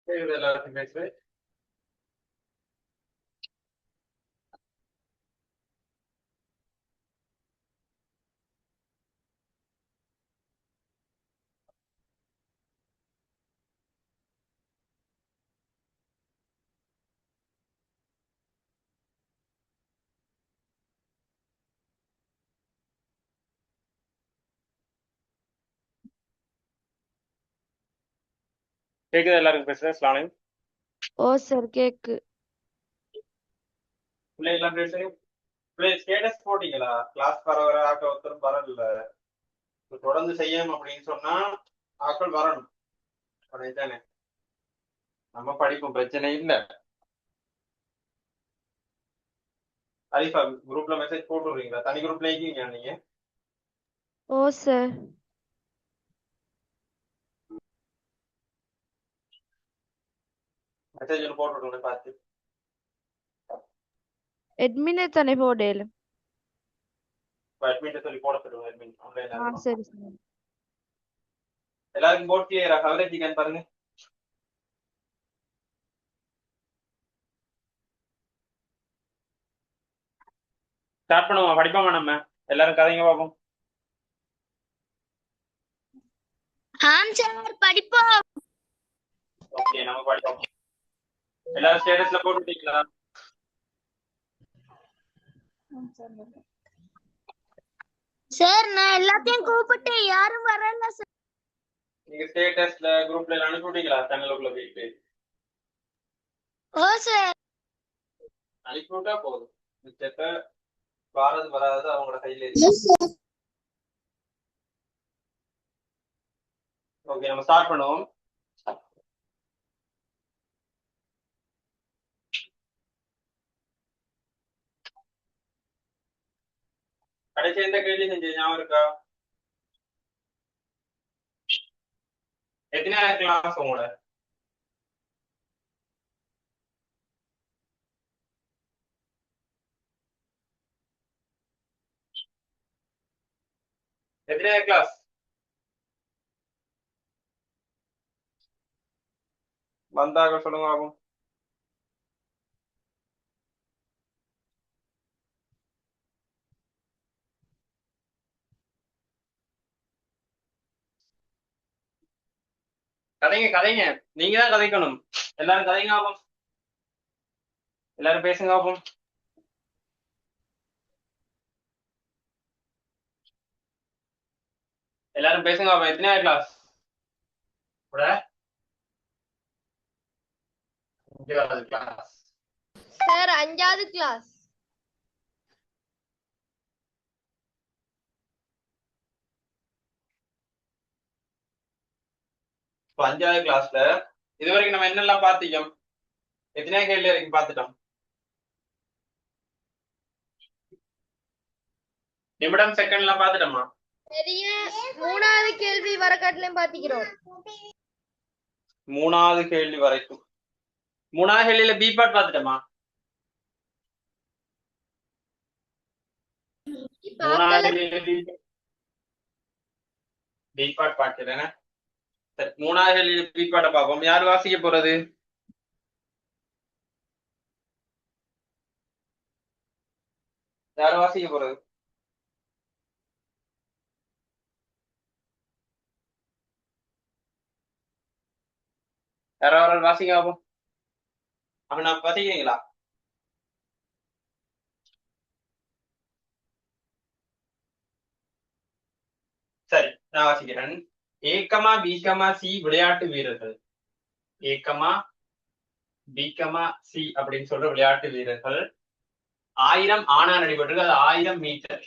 எல்லாத்தையும் பேசுவேன். கேக்குதா எல்லாருக்கும் பேசுறேன்? ஸ்லாலையும் ஓ சார் கேக்கு. பிள்ளை எல்லாம் பேசுறேன். பிள்ளை ஸ்டேட்டஸ் போட்டீங்களா? கிளாஸ் வர ஆக்கள் ஒருத்தரும் வரல. தொடர்ந்து செய்யணும் அப்படின்னு சொன்னா ஆக்கள் வரணும். அப்படித்தானே நம்ம படிப்போம், பிரச்சனை இல்லை. அரிஃபா குரூப்ல மெசேஜ் போட்டு விடுறீங்களா? தனி குரூப்ல இருக்கீங்க நீங்க? ஓ சார். மெசேஜ் ஒன்று போட்டு விடுங்க பார்த்து. அட்மினே தானே போடல. அட்மின் சொல்லி போட சொல்லுங்க. அட்மின் ஆன்லைன்ல இருக்கும். சரி சார். எல்லாருக்கும் போட் கிளியரா? கவரேஜ் இருக்கான்னு பாருங்க. ஸ்டார்ட் பண்ணுவோம். படிப்போமா நம்ம எல்லாரும்? கதைங்க பார்ப்போம். படிப்போம். ஓகே, நம்ம படிப்போம். எல்லாரும் ஸ்டேட்டஸ்ல போட்டுட்டீங்களா? சார் நான் எல்லாத்தையும் கூப்பிட்டேன், யாரும் வரல சார். நீங்க ஸ்டேட்டஸ்ல குரூப்ல எல்லாம் அனுப்பி விட்டீங்களா? சேனலுக்குள்ள போயிட்டு ஓ சார். அனுப்பி விட்டா போதும். மிச்சத்தை வாரது வராது அவங்களோட கையில இருக்கு. ஓகே, நம்ம ஸ்டார்ட் பண்ணுவோம். கடைசி எந்த கேள்வி செஞ்சது ஞாபகம் இருக்கா? எத்தனை கிளாஸ் உங்களோட? எத்தனை கிளாஸ் வந்தாக சொல்லுங்க ஆகும். கதைங்க கதைங்க, நீங்க தான் கதைக்கணும். எல்லாரும் கதைங்க ஆகும். எல்லாரும் பேசுங்க ஆகும். எல்லாரும் பேசுங்க ஆகும். எத்தனை கிளாஸ்? கிளாஸ் சார் 5வது கிளாஸ். இப்போ 5வது கிளாஸ்ல இது வரைக்கும் நம்ம என்னெல்லாம் பார்த்திக்கோம்? எத்தனை கேள்வி வரைக்கும் பார்த்துட்டோம்? நிமிடம் செகண்ட் எல்லாம் பார்த்துட்டோமா? பெரிய 3வது கேள்வி வரக்காட்டிலையும் பாத்திக்கிறோம். 3வது கேள்வி வரைக்கும். 3வது கேள்வியில பி பார்ட் பார்த்துட்டோமா? 3வது கேள்வி பி பார்ட் பார்க்கிறேன். சரி, 3வது கேள்வி பி பார்ட்டை பார்ப்போம். யார் வாசிக்க போறது? யார் வாசிக்க போறது? யாராவது வாசிங்க ஆகும். அப்ப நான் வாசிக்கிறீங்களா? சரி, நான் வாசிக்கிறேன். ஏக்கமா பிகமா சி விளையாட்டு வீரர்கள். ஏக்கமா பிகமா சி அப்படின்னு சொல்ற விளையாட்டு வீரர்கள் 1000 ஆனா நடைபெற்றது. அது 1000 மீட்டர்.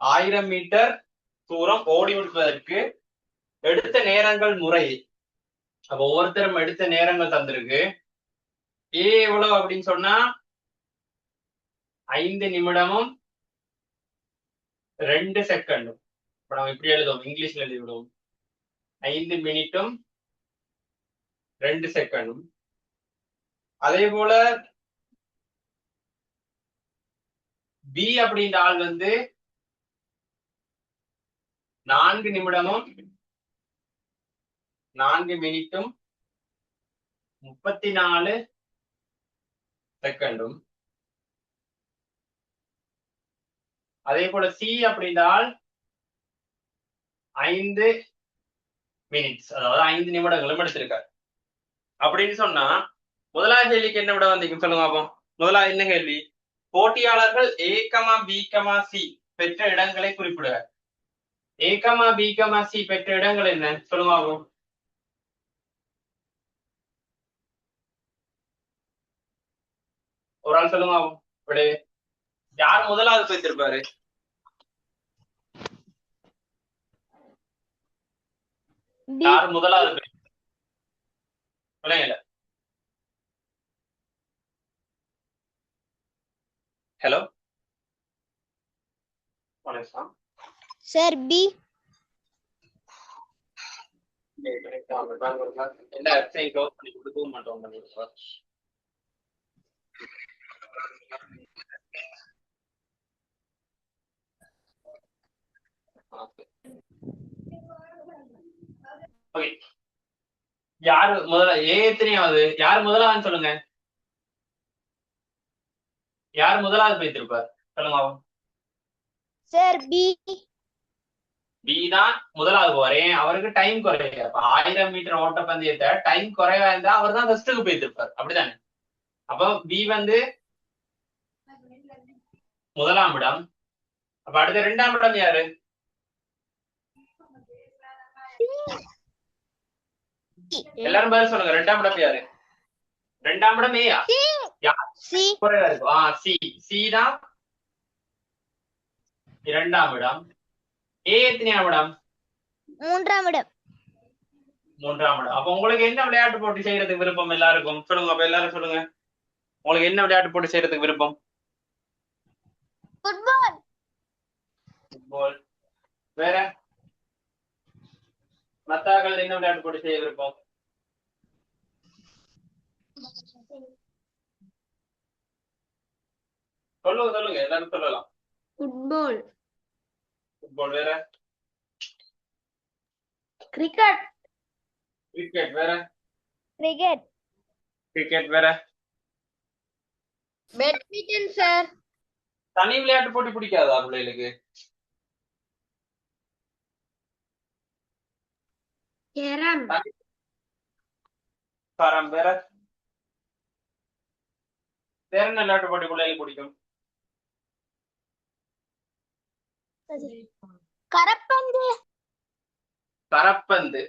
1000 மீட்டர் தூரம் ஓடி முடிப்பதற்கு எடுத்த நேரங்கள் முறை. அப்ப ஒவ்வொருத்தரும் எடுத்த நேரங்கள் தந்திருக்கு. ஏ எவ்வளவு அப்படின்னு சொன்னா 5 நிமிடமும் 2 செகண்டும். இப்ப நம்ம இப்படி எழுதுவோம், இங்கிலீஷ்ல எழுதி விடுவோம். 5 மினிட்டும் 2 செகண்டும். அதே போல பி அப்படின்ற ஆள் வந்து 4 நிமிடமும் 4 மினிட்டும் 34 செகண்டும். அதே போல சி அப்படின்றால் 5 மினிட்ஸ், அதாவது 5 நிமிடங்களும் எடுத்திருக்காரு. அப்படின்னு சொன்னா முதலாவது கேள்விக்கு என்ன விட வந்தீங்க சொல்லுங்க பாப்போம். முதலாவது என்ன கேள்வி? போட்டியாளர்கள் A, B, C பெற்ற இடங்களை குறிப்பிடுக. A, B, C பெற்ற இடங்கள் என்ன சொல்லுங்க பாப்போம். ஒரு ஆள் சொல்லுங்க பாப்போம். இப்படி யார் முதலாவது பெற்றிருப்பாரு? யார் முதலாவது பிள்ளைங்கள? ஹலோ வணக்கம் சார் பி. எல்லா வெப்சைட் க்ளோஸ் பண்ணி கொடுக்க மாட்டோம். ஓகே, யாரு முதல்ல எத்தனையாவது? யார் முதலாவது சொல்லுங்க. யார் முதலாவது போய்த்திருப்பார் சொல்லுங்க. Sir B. பி தான் முதலாவது போறேன். அவருக்கு டைம் குறைய. 1000 மீட்டர் ஓட்டப்பந்தயத்தை டைம் குறைவா இருந்தா அவர் தான் ஃபர்ஸ்ட்டுக்கு போய்த்திருப்பார், அப்படித்தானே? அப்போ பி வந்து முதலாம் இடம். அப்ப அடுத்த 2ஆம் இடம் யாரு? எல்லாரும் பதில் சொல்லுங்க. 2ஆம் இடம் யாரு? 2ஆம் இடம் ஏயா? சி. குறைவா இருக்கும். சி. சி தான் 2ஆம் இடம். ஏ எத்தனையாம் இடம்? 3ஆம் இடம். 3ஆம் இடம். அப்ப உங்களுக்கு என்ன விளையாட்டு போட்டி செய்யறதுக்கு விருப்பம் எல்லாருக்கும் சொல்லுங்க. அப்ப எல்லாரும் சொல்லுங்க, உங்களுக்கு என்ன விளையாட்டு போட்டி செய்யறதுக்கு விருப்பம்? ஃபுட்பால். ஃபுட்பால். வேற மத்தாக்கள் என்ன விளையாட்டு போட்டி செய்ய விருப்பம்? சொல்லுங்க சொல்லுங்க, எல்லாரும் சொல்லலாம். ஃபுட்பால். ஃபுட்பால். வேற கிரிக்கெட். கிரிக்கெட். வேற கிரிக்கெட். கிரிக்கெட். வேற பேட்மிண்டன் சார். தனி விளையாட்டு போட்டி பிடிக்காதா பிள்ளைகளுக்கு? கேரம். கேரம். வேற வேற என்ன விளையாட்டு போட்டி பிள்ளைகளுக்கு பிடிக்கும்? கரப்பந்து. கரப்பந்து.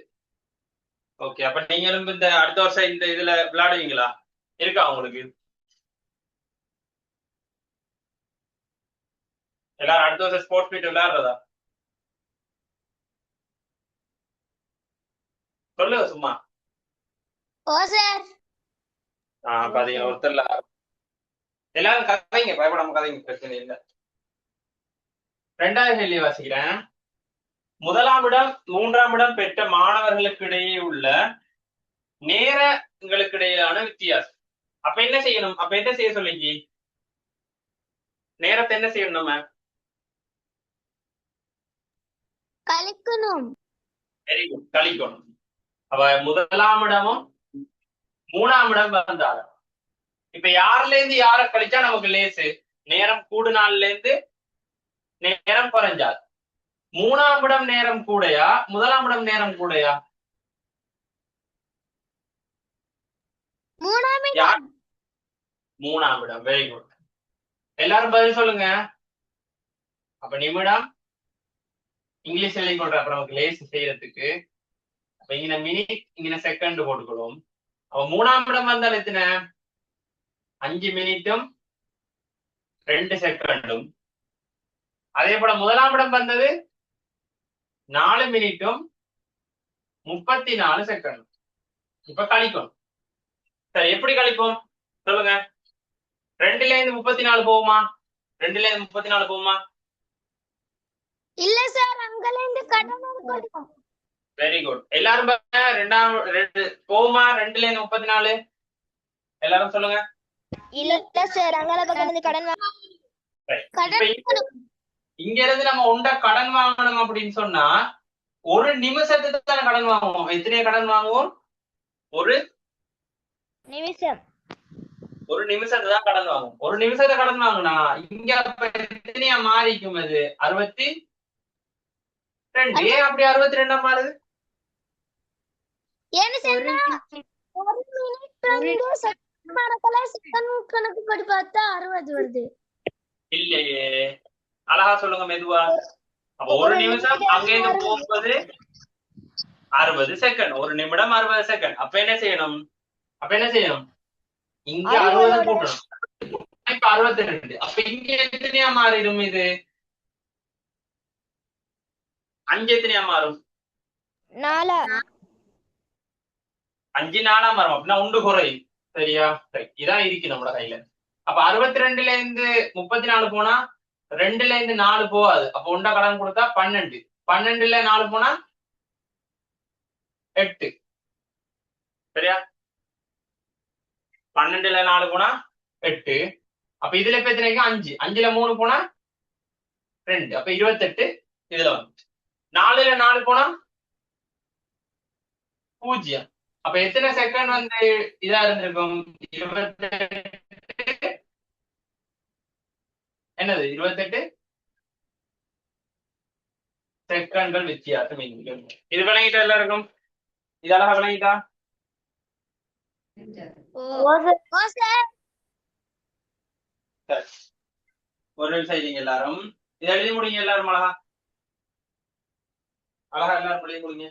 ஓகே, அப்ப நீங்களும் இந்த அடுத்த வருஷம் இந்த இதுல விளையாடுவீங்களா? இருக்கா உங்களுக்கு? எல்லாரும் அடுத்த வருஷம் ஸ்போர்ட்ஸ் மீட் விளையாடுறதா? சொல்லுங்க சும்மா. ஓ சார். பாத்தீங்க ஒருத்தர்ல எல்லாரும் கதைங்க, பயப்படாம கதைங்க, பிரச்சனை இல்லை. 2வது கேள்வி வாசிக்கிறேன். முதலாம் இடம் 3ஆம் இடம் பெற்ற மாணவர்களுக்கு இடையே உள்ள நேரங்களுக்கு இடையிலான வித்தியாசம். அப்ப என்ன செய்யணும்? அப்ப என்ன செய்ய சொல்லிச்சு? நேரத்தை என்ன செய்யணும் நம்ம? கழிக்கணும். வெரி குட், கழிக்கணும். அப்ப முதலாம் இடமும் 3ஆம் இடம் வந்தாலும் இப்ப யாருல இருந்து யார கழிச்சா நமக்கு லேசு? நேரம் கூடுநாள்ல இருந்து நேரம் குறைஞ்சால் 3ஆம் இடம் நேரம் கூடையா, முதலாம் இடம் நேரம் கூடையா? 3ஆம் இடம். 3ஆம் இடம். வெரி குட், எல்லாரும் பதில் சொல்லுங்க. அப்ப நிமிடம் இங்கிலீஷ் எழுதி கொள்ற அப்புறம் நமக்கு லேஸ் செய்யறதுக்கு. அப்ப இங்க மினிட், இங்க செகண்ட் போட்டுக்கணும். அப்ப 3ஆம் இடம் வந்தால் எத்தனை? 5 மினிட்டும் 2 செகண்டும். அதே போல முதலாம் இடம் வந்தது 4 மினிட்டும் 34 செகண்டும். இப்ப கழிக்கணும். சரி, எப்படி கழிப்போம் சொல்லுங்க. 2ல இருந்து 34 போகுமா? 2ல இருந்து 34 போகுமா? இல்ல சார், அங்கல இருந்து கடன் எடுக்கணும். வெரி குட், எல்லாரும் 2 போகுமா? 2ல இருந்து 34 எல்லாரும் சொல்லுங்க. இல்ல சார், அங்கல பக்கம் இருந்து கடன் இங்க இருந்து நம்ம உண்ட கடன் வாங்கணும் அப்படின்னு சொன்னா ஒரு நிமிஷத்துக்கு தான் கடன் வாங்குவோம். எத்தனை கடன் வாங்குவோம்? ஒரு நிமிஷம். ஒரு நிமிஷத்தை தான் கடன் வாங்குவோம். ஒரு நிமிஷத்தை கடன் வாங்கினா இங்க அப்ப எத்தனையா மாறிக்கும்? அது 62. ஏன் அப்படி 62 மாறுது? ஏன்னு சொன்னா ஒரு மினிட் வந்து செகண்ட் கணக்குல செகண்ட் கணக்கு படி பார்த்தா 60 வருது. இல்லையே, அழகா சொல்லுங்க மெதுவா. அப்ப ஒரு நிமிஷம் அங்க இருந்து போகும்போது 60 செகண்ட், ஒரு நிமிடம் 60 செகண்ட். அப்ப என்ன செய்யணும்? இங்க 60 கூட்டணும். இப்ப 62. அப்ப இங்க எத்தனையா மாறிடும்? இது 5 எத்தனையா மாறும்? 4. 5 4 மாறும். அப்படின்னா உண்டு குறையும். சரியா? இதான் இருக்கு நம்மளோட கையில. அப்ப 62ல இருந்து 34 போனா 2ல இருந்து 4 போகாது. அப்ப உண்ட கடன் கொடுத்தா 12. 12ல 4 போனா 8. சரியா? 12ல 4 போனா 8. அப்ப இதுல இப்ப எத்தனைக்கு? 5. 5ல 3 போனா 2. அப்ப 28 இதுல வந்து 4ல 4 போனா 0. அப்ப எத்தனை செகண்ட் வந்து இதா இருந்திருக்கும்? 28. என்னது 28 செகண்ட்கள் வித்தியாசம். இது விளங்கிட்டா எல்லாருக்கும்? இது அழகா விளங்கிட்டா? ஒரு நிமிஷம் இருங்க எல்லாரும். இதை எழுதி முடிங்க எல்லாரும். அழகா எல்லாரும் எழுதி முடிங்க.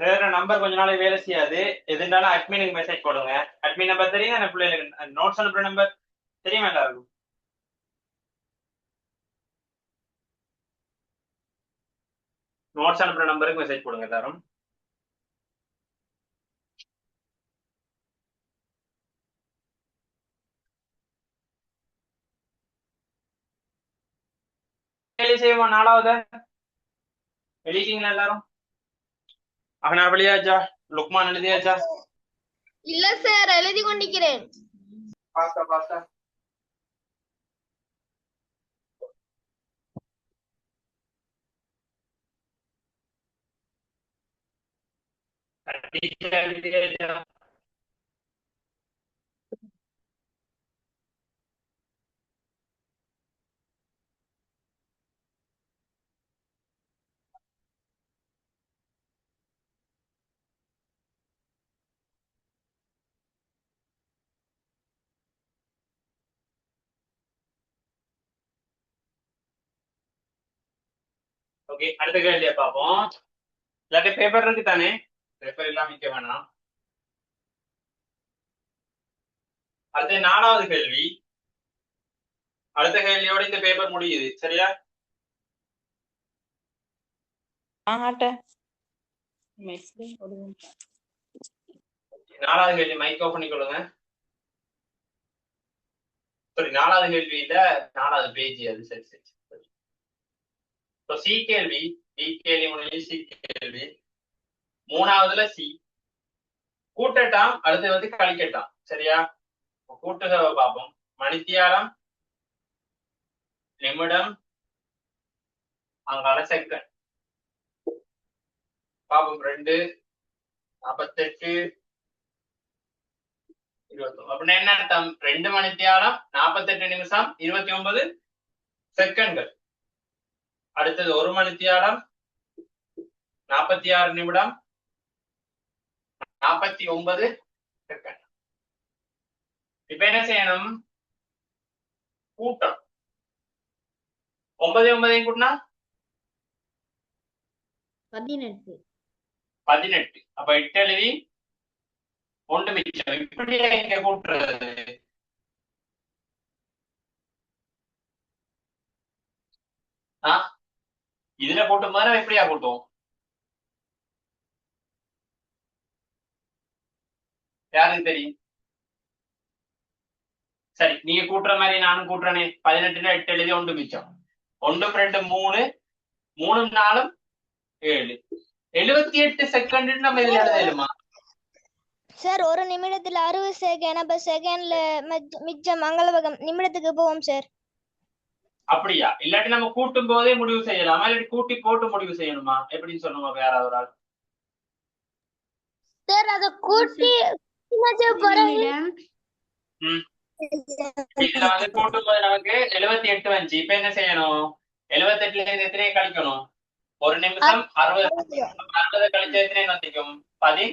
வேற நம்பர் கொஞ்ச நாளைக்கு வேலை செய்யாது. எது இருந்தாலும் அட்மினுக்கு மெசேஜ் போடுங்க. அட்மின் நம்பர் தெரியும் தானே பிள்ளைகளுக்கு? நோட்ஸ் அனுப்புற நம்பர் தெரியுமா எல்லாருக்கும்? நோட்ஸ் அனுப்புற நம்பருக்கு மெசேஜ் போடுங்க எல்லாரும். வேலை செய்வோம். 4வது எழுதிட்டீங்களா எல்லாரும்? அவனா வெளியாச்சா? லுக்மான் எழுதியாச்சா? இல்ல சார், எழுதி கொண்டிருக்கிறேன். பாஸ்தா எழுதியாச்சா? ஓகே, அடுத்த கேள்வியை பார்ப்போம். இல்லாட்டி பேப்பர் இருக்கு தானே? பேப்பர் எல்லாம் வைக்க வேணாம். அடுத்த 4வது கேள்வி. அடுத்த கேள்வியோட இந்த பேப்பர் முடியுது. சரியா? 4வது கேள்வி மைக் ஆஃப் பண்ணிக்கொள்ளுங்க. சரி, 4வது கேள்வி இல்ல, 4வது பேஜ் அது. சரி. சி கேள்வி, டி கேள்வி முடிஞ்சு சி கேள்வி. 3வதுல சி கூட்டட்டாம், அடுத்து வந்து கழிக்கட்டாம். சரியா? கூட்டுறவை பார்ப்போம். மணித்தியாலம், நிமிடம், அங்கால செகண்ட் பார்ப்போம். 2 48 29 அப்படின்னா என்ன அர்த்தம்? 2 மணித்தியாலம் 48 நிமிஷம் 29 செகண்ட்கள். அடுத்தது 1 மணித்தியாலம் 46 நிமிடம் 49 செகண்ட். இப்ப என்ன செய்யணும்? கூட்டம். 9 9 கூட்டினா 18. அப்ப 8 எழுதி 1 மிச்சம். இப்படியே இங்க கூட்டுறது. இதுல கூட்டும் மாதிரி எப்படியா கூட்டும்? யாருக்கு தெரியும்? சரி, நீங்க கூட்டுற மாதிரி நானும் கூட்டுறனே. 18 8 எழுதி 1 மிச்சம். 1 2 3 3 4 7 78 செகண்ட் நம்ம இதுல எழுதலுமா? சார் ஒரு நிமிடத்துல 60 செகண்ட், அப்ப செகண்ட்ல மிச்சம் மங்களவகம் நிமிடத்துக்கு போவோம் சார். அப்படியா? இல்லாட்டி நம்ம கூட்டும் போதே முடிவு செய்யலாமா, இல்லாட்டி கூட்டி போட்டு முடிவு செய்யணுமா? எப்படின்னு சொல்லுங்க யாராவது ஒரு ஆள். சார் அத கூட்டி பிறகு இதுல வந்து கூட்டும் போது நமக்கு 78 வந்துச்சு. இப்ப என்ன செய்யணும்? 78ல இருந்து எத்தனையை கழிக்கணும்? ஒரு நிமிஷம் 60 கழிச்சா எத்தனை வந்துக்கும்? 18.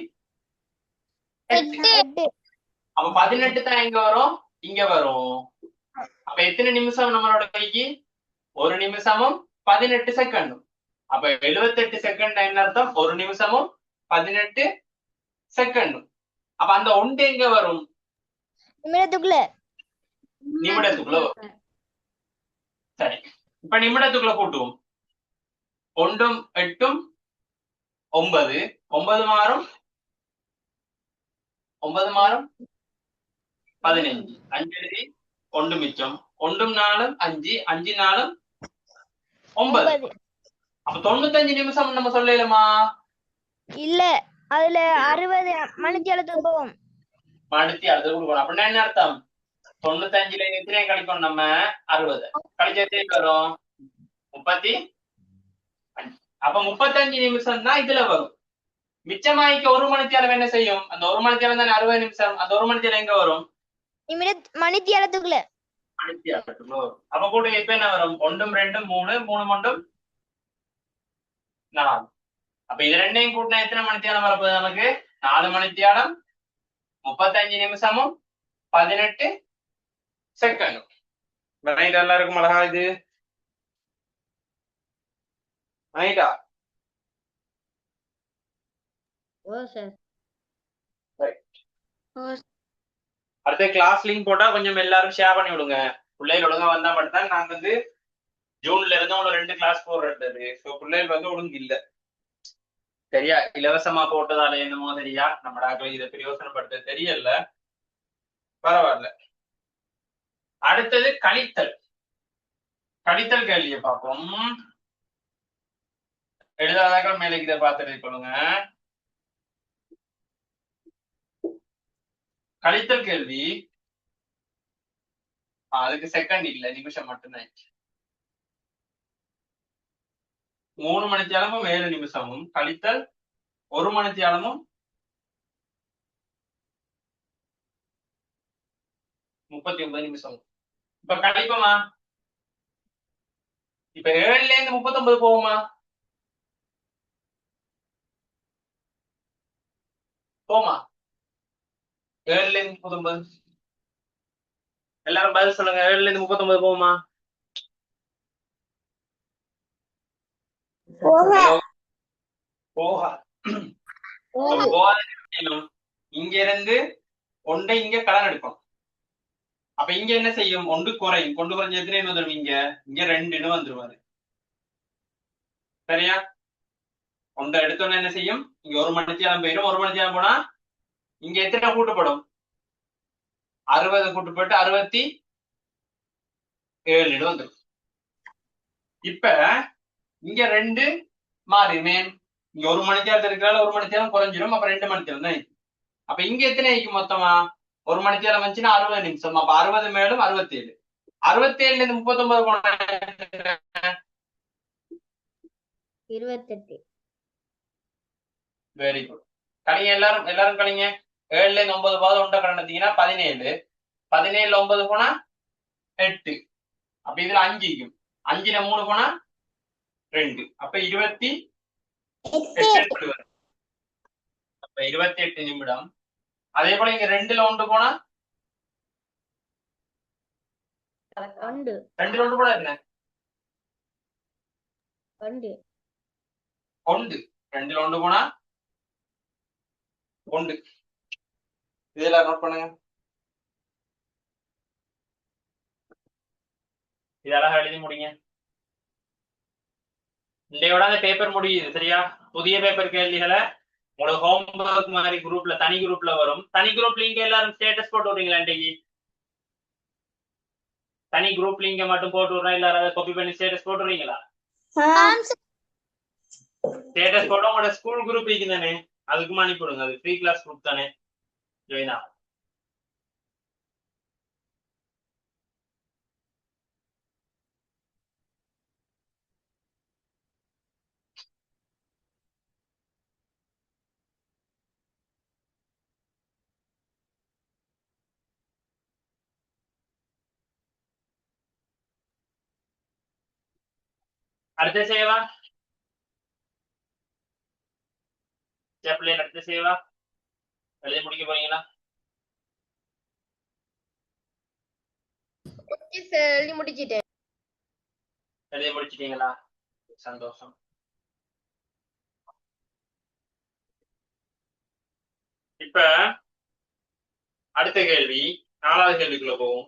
அப்ப 18 தான் எங்க வரும்? இங்க வரும். அப்ப எத்தனை நிமிஷம் நம்மளோட கைக்கு? ஒரு நிமிஷமும் 18 செகண்டும். அப்ப 78 செகண்ட் என்ன அர்த்தம்? ஒரு நிமிஷமும் 18 செகண்டும். அப்ப அந்த ஒன்று எங்க வரும்? நிமிடத்துக்குள்ள வரும். சரி, இப்ப நிமிடத்துக்குள்ள கூட்டுவோம். 1 8 9 9 மாறும் 15 5 எழுதி 1 மிச்சம் 1 4 5 5 4 9. அப்ப 95 நிமிஷம் நம்ம சொல்லலாமா? இல்ல, அதுல 60 மணித்தியாலத்துக்கு போவோம். மணித்தியாலத்துக்கு கொடுக்கணும். அப்படின்னா என்ன அர்த்தம்? 95ல எத்தனை கழிக்கணும் நம்ம? 60 கழிச்சா எத்தனை வரும்? 35. அப்ப 35 நிமிஷம் தான் இதுல வரும். மிச்சமாய்க்கு ஒரு மணித்தியாலம் என்ன செய்யும்? அந்த ஒரு மணித்தியாலம் தானே 60 நிமிஷம். அந்த ஒரு மணித்தியாலம் எங்க வரும்? மணித்தியாலத்துக்குள்ள. மணித்தியாலத்துக்குள்ள வரும். அப்ப கூட இப்ப என்ன வரும்? 1 2 3 3 1 4. அப்ப இது ரெண்டையும் கூட்டினா எத்தனை மணித்தியாலம் வரப்போகுது நமக்கு? 4 மணித்தியாலம் 35 நிமிஷமும் 18 செகண்டும். ரைட், எல்லாருக்கும் அழகா இது ரைட்டா? அடுத்த கிளாஸ் லிங்க் போட்டா கொஞ்சம் எல்லாரும் ஷேர் பண்ணி விடுங்க. பிள்ளைகள் ஒழுங்கா வந்தா மட்டும் தான் நாங்க வந்து ஜூன்ல இருந்து ஒரு 2 கிளாஸ் போடுறது. பிள்ளைகள் வந்து ஒழுங்கு இல்ல சரியா? இலவசமா போட்டதால என்னமோ சரியா நம்மளாக இதை பிரயோசனப்படுத்த தெரியல. பரவாயில்ல. அடுத்தது கழித்தல். கழித்தல் கேள்வியை பார்ப்போம். எழுதாதாக்கள் மேலே இதை பார்த்துட்டு கொள்ளுங்க. கழித்தல் கேள்வி. அதுக்கு செகண்ட் இல்ல, நிமிஷம் மட்டும்தான். 3 மணித்தியாலமும் 7 நிமிஷமும் கழித்தல் 1 மணித்தியாலமும் 39 நிமிஷமும். இப்ப கழிப்போமா? இப்ப 7ல இருந்து 39 போகுமா? போமா? 7ல இருந்து 39 எல்லாரும் பதில் சொல்லுங்க. 7ல இருந்து 39 போகுமா? போகா. இங்க இருந்து ஒன்றை இங்க கடன் எடுக்கணும். அப்ப இங்க என்ன செய்யும்? ஒன்று குறையும். கொண்டு குறைஞ்ச எத்தனை வந்துடும்? இங்க 2 வந்துருவாரு. சரியா? ஒன்றை எடுத்தோன்னு என்ன செய்யும்? இங்க 1 மணித்தியாலம் போயிடும். 1 மணித்தியாலம் போனா இங்க எத்தனை கூட்டுப்படும்? 60 கூட்டுப்பட்டு 67 வந்துடும். இப்ப இங்க 2 மாறிமே. இங்க 1 மணித்தியாலத்தில் இருக்கிறால 1 மணித்தியாலம் குறைஞ்சிடும். அப்ப 2 மணித்தியாலம் தான். அப்ப இங்க எத்தனை ஆயிக்கும் மொத்தமா? 1 மணித்தியாலம் வந்துச்சுன்னா 60 நிமிஷம். அப்ப 60 மேலும் 67. 67ல இருந்து 39 போனா 28. Very good. கணிங்க எல்லாரும் கணிங்க. 7ல இருந்து 9 போது 1 கடந்தீங்கன்னா 17. 17ல 9 போனா 8. அப்ப இதுல 5 இருக்கும். 5ல 3 போனா 2. அப்ப 28 அப்ப 28 நிமிடம். அதே போல இங்க 2ல 1 போனா 2ல 1 போனா என்ன? 1. 2ல 1 போனா 1. இதெல்லாம் நோட் பண்ணுங்க. இதெல்லாம் எழுதி முடிங்க. இன்றையோட அந்த பேப்பர் முடியுது. சரியா? புதிய பேப்பர் கேள்விகளை உங்களுக்கு ஹோம்ஒர்க் மாதிரி குரூப்ல தனி குரூப்ல வரும். தனி குரூப் லிங்க் எல்லாரும் ஸ்டேட்டஸ் போட்டு விடுறீங்களா இன்றைக்கு? தனி குரூப் லிங்க மட்டும் போட்டு விடுறேன், எல்லாரும் அதை காப்பி பண்ணி ஸ்டேட்டஸ் போட்டுறீங்களா? ஸ்டேட்டஸ் போட உங்களோட ஸ்கூல் குரூப் இருக்கு தானே, அதுக்கும் அனுப்பிவிடுங்க. அது ஃப்ரீ கிளாஸ் குரூப் தானே, ஜாயின் ஆகும். அடுத்த செய்வா பிள்ளைகள், அடுத்த செய்வா எழுதி முடிக்க போறீங்களா? எழுதி முடிச்சிட்டேன். எழுதி முடிச்சிட்டீங்களா? சந்தோஷம். இப்ப அடுத்த கேள்வி, 4வது கேள்விக்குள்ள போவோம்.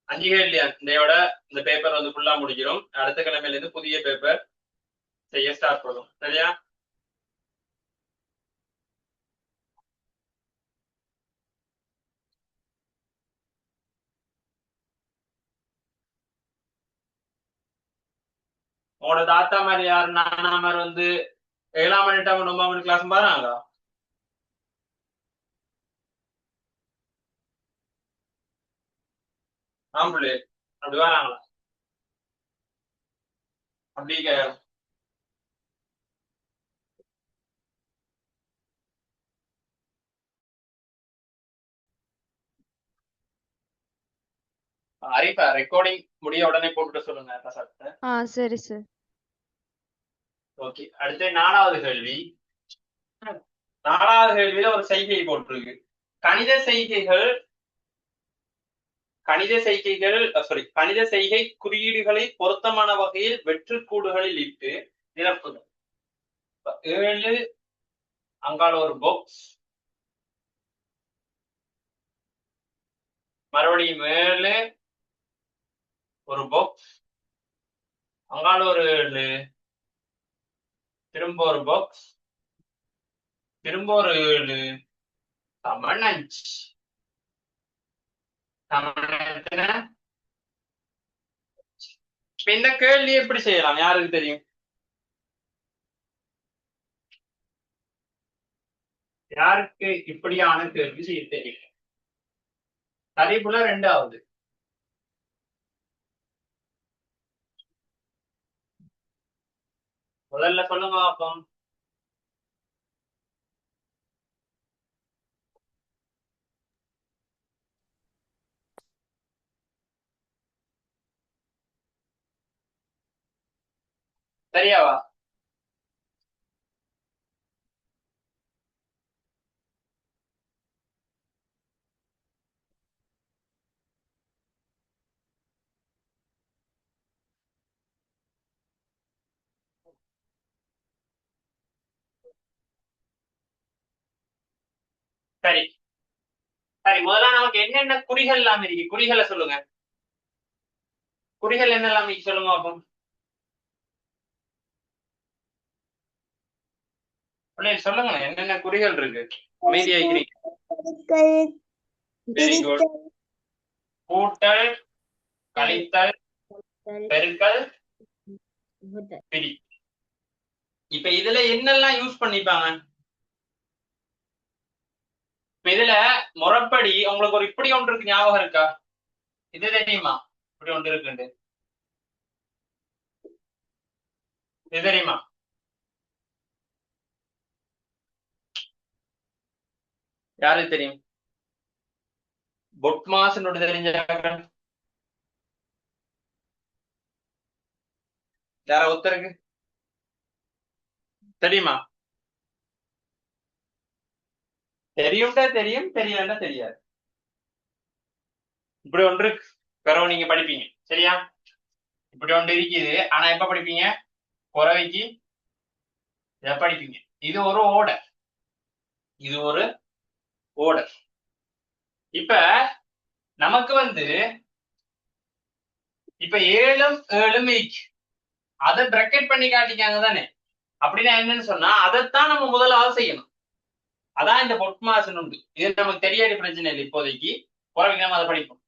5 கேள்வி இதையோட இந்த பேப்பர் வந்து ஃபுல்லா முடிக்கிறோம். அடுத்த கிழமையில இருந்து புதிய பேப்பர் செய்ய ஸ்டார்ட் பண்ணும். சரியா? உங்களோட தாத்தா மாதிரி யாரு நானா மாதிரி வந்து 7ஆம் மணி 8ஆம் மணி 9ஆம் மணி கிளாஸ் பாருங்களா? ஆம்பளை அப்படி வராங்களா? அப்படி அரிப்பா ரெக்கார்டிங் முடிய உடனே போட்டுட்டு சொல்லுங்க சார். சரி சார். ஓகே, அடுத்து 4வது கேள்வி. 4வது கேள்வியில ஒரு செய்கை போட்டிருக்கு. கணித செய்கைகள் கணித செய்கை குறியீடுகளை பொருத்தமான வகையில் வெற்றுக்கூடுகளில் இட்டு நிரப்புதல். 7 அங்கால ஒரு பாக்ஸ், மறுபடியும் 7 ஒரு பாக்ஸ், அங்கால ஒரு 7, திரும்ப ஒரு பாக்ஸ், திரும்ப ஒரு 7, சமன் 5. இந்த கேள்வி எப்படி செய்யலாம் யாருக்கு தெரியும்? யாருக்கு இப்படியான கேள்வி செய்ய தெரியும்? அதேபோல 2வது முதல்ல சொல்லுங்க பாப்போம். சரியாவா? சரி சரி, முதல்ல நமக்கு என்னென்ன குறிகள் எல்லாம் இருக்கு, குறிகளை சொல்லுங்க. குறிகள் என்னெல்லாம் இருக்கு சொல்லுங்க பாப்போம். சொல்லுங்க என்னென்ன குறிகள் இருக்கு. அமைதியா இருக்கிறீங்க. Very good. கூட்டல், கழித்தல், பெருக்கல், பிரி. இப்ப இதுல என்னெல்லாம் யூஸ் பண்ணிப்பாங்க? இப்ப இதுல முறைப்படி உங்களுக்கு ஒரு இப்படி ஒன்று இருக்கு, ஞாபகம் இருக்கா? இது தெரியுமா இப்படி ஒன்று இருக்குண்டு? இது தெரியுமா? யாருக்கு தெரியும்? பொட்மாஸ் தெரிஞ்ச யார ஒருத்தருக்கு தெரியுமா? தெரியும்டா தெரியும், தெரியாண்டா தெரியாது. இப்படி ஒன்று பிறகு நீங்க படிப்பீங்க. சரியா? இப்படி ஒன்று இருக்குது. ஆனா எப்ப படிப்பீங்க? குறவைக்கு படிப்பீங்க. இது ஒரு ஓடர், இது ஒரு ஓடர். இப்ப நமக்கு வந்து இப்ப 7 7 அதை பிரக்கெட் பண்ணி காட்டிக்காங்க தானே. அப்படின்னா என்னன்னு சொன்னா அதைத்தான் நம்ம முதலாவது செய்யணும். அதான் இந்த பொட்மாசன் உண்டு. இது நமக்கு தெரியாத பிரச்சனை இல்லை இப்போதைக்கு. குறைவு நம்ம அதை படிப்போம்.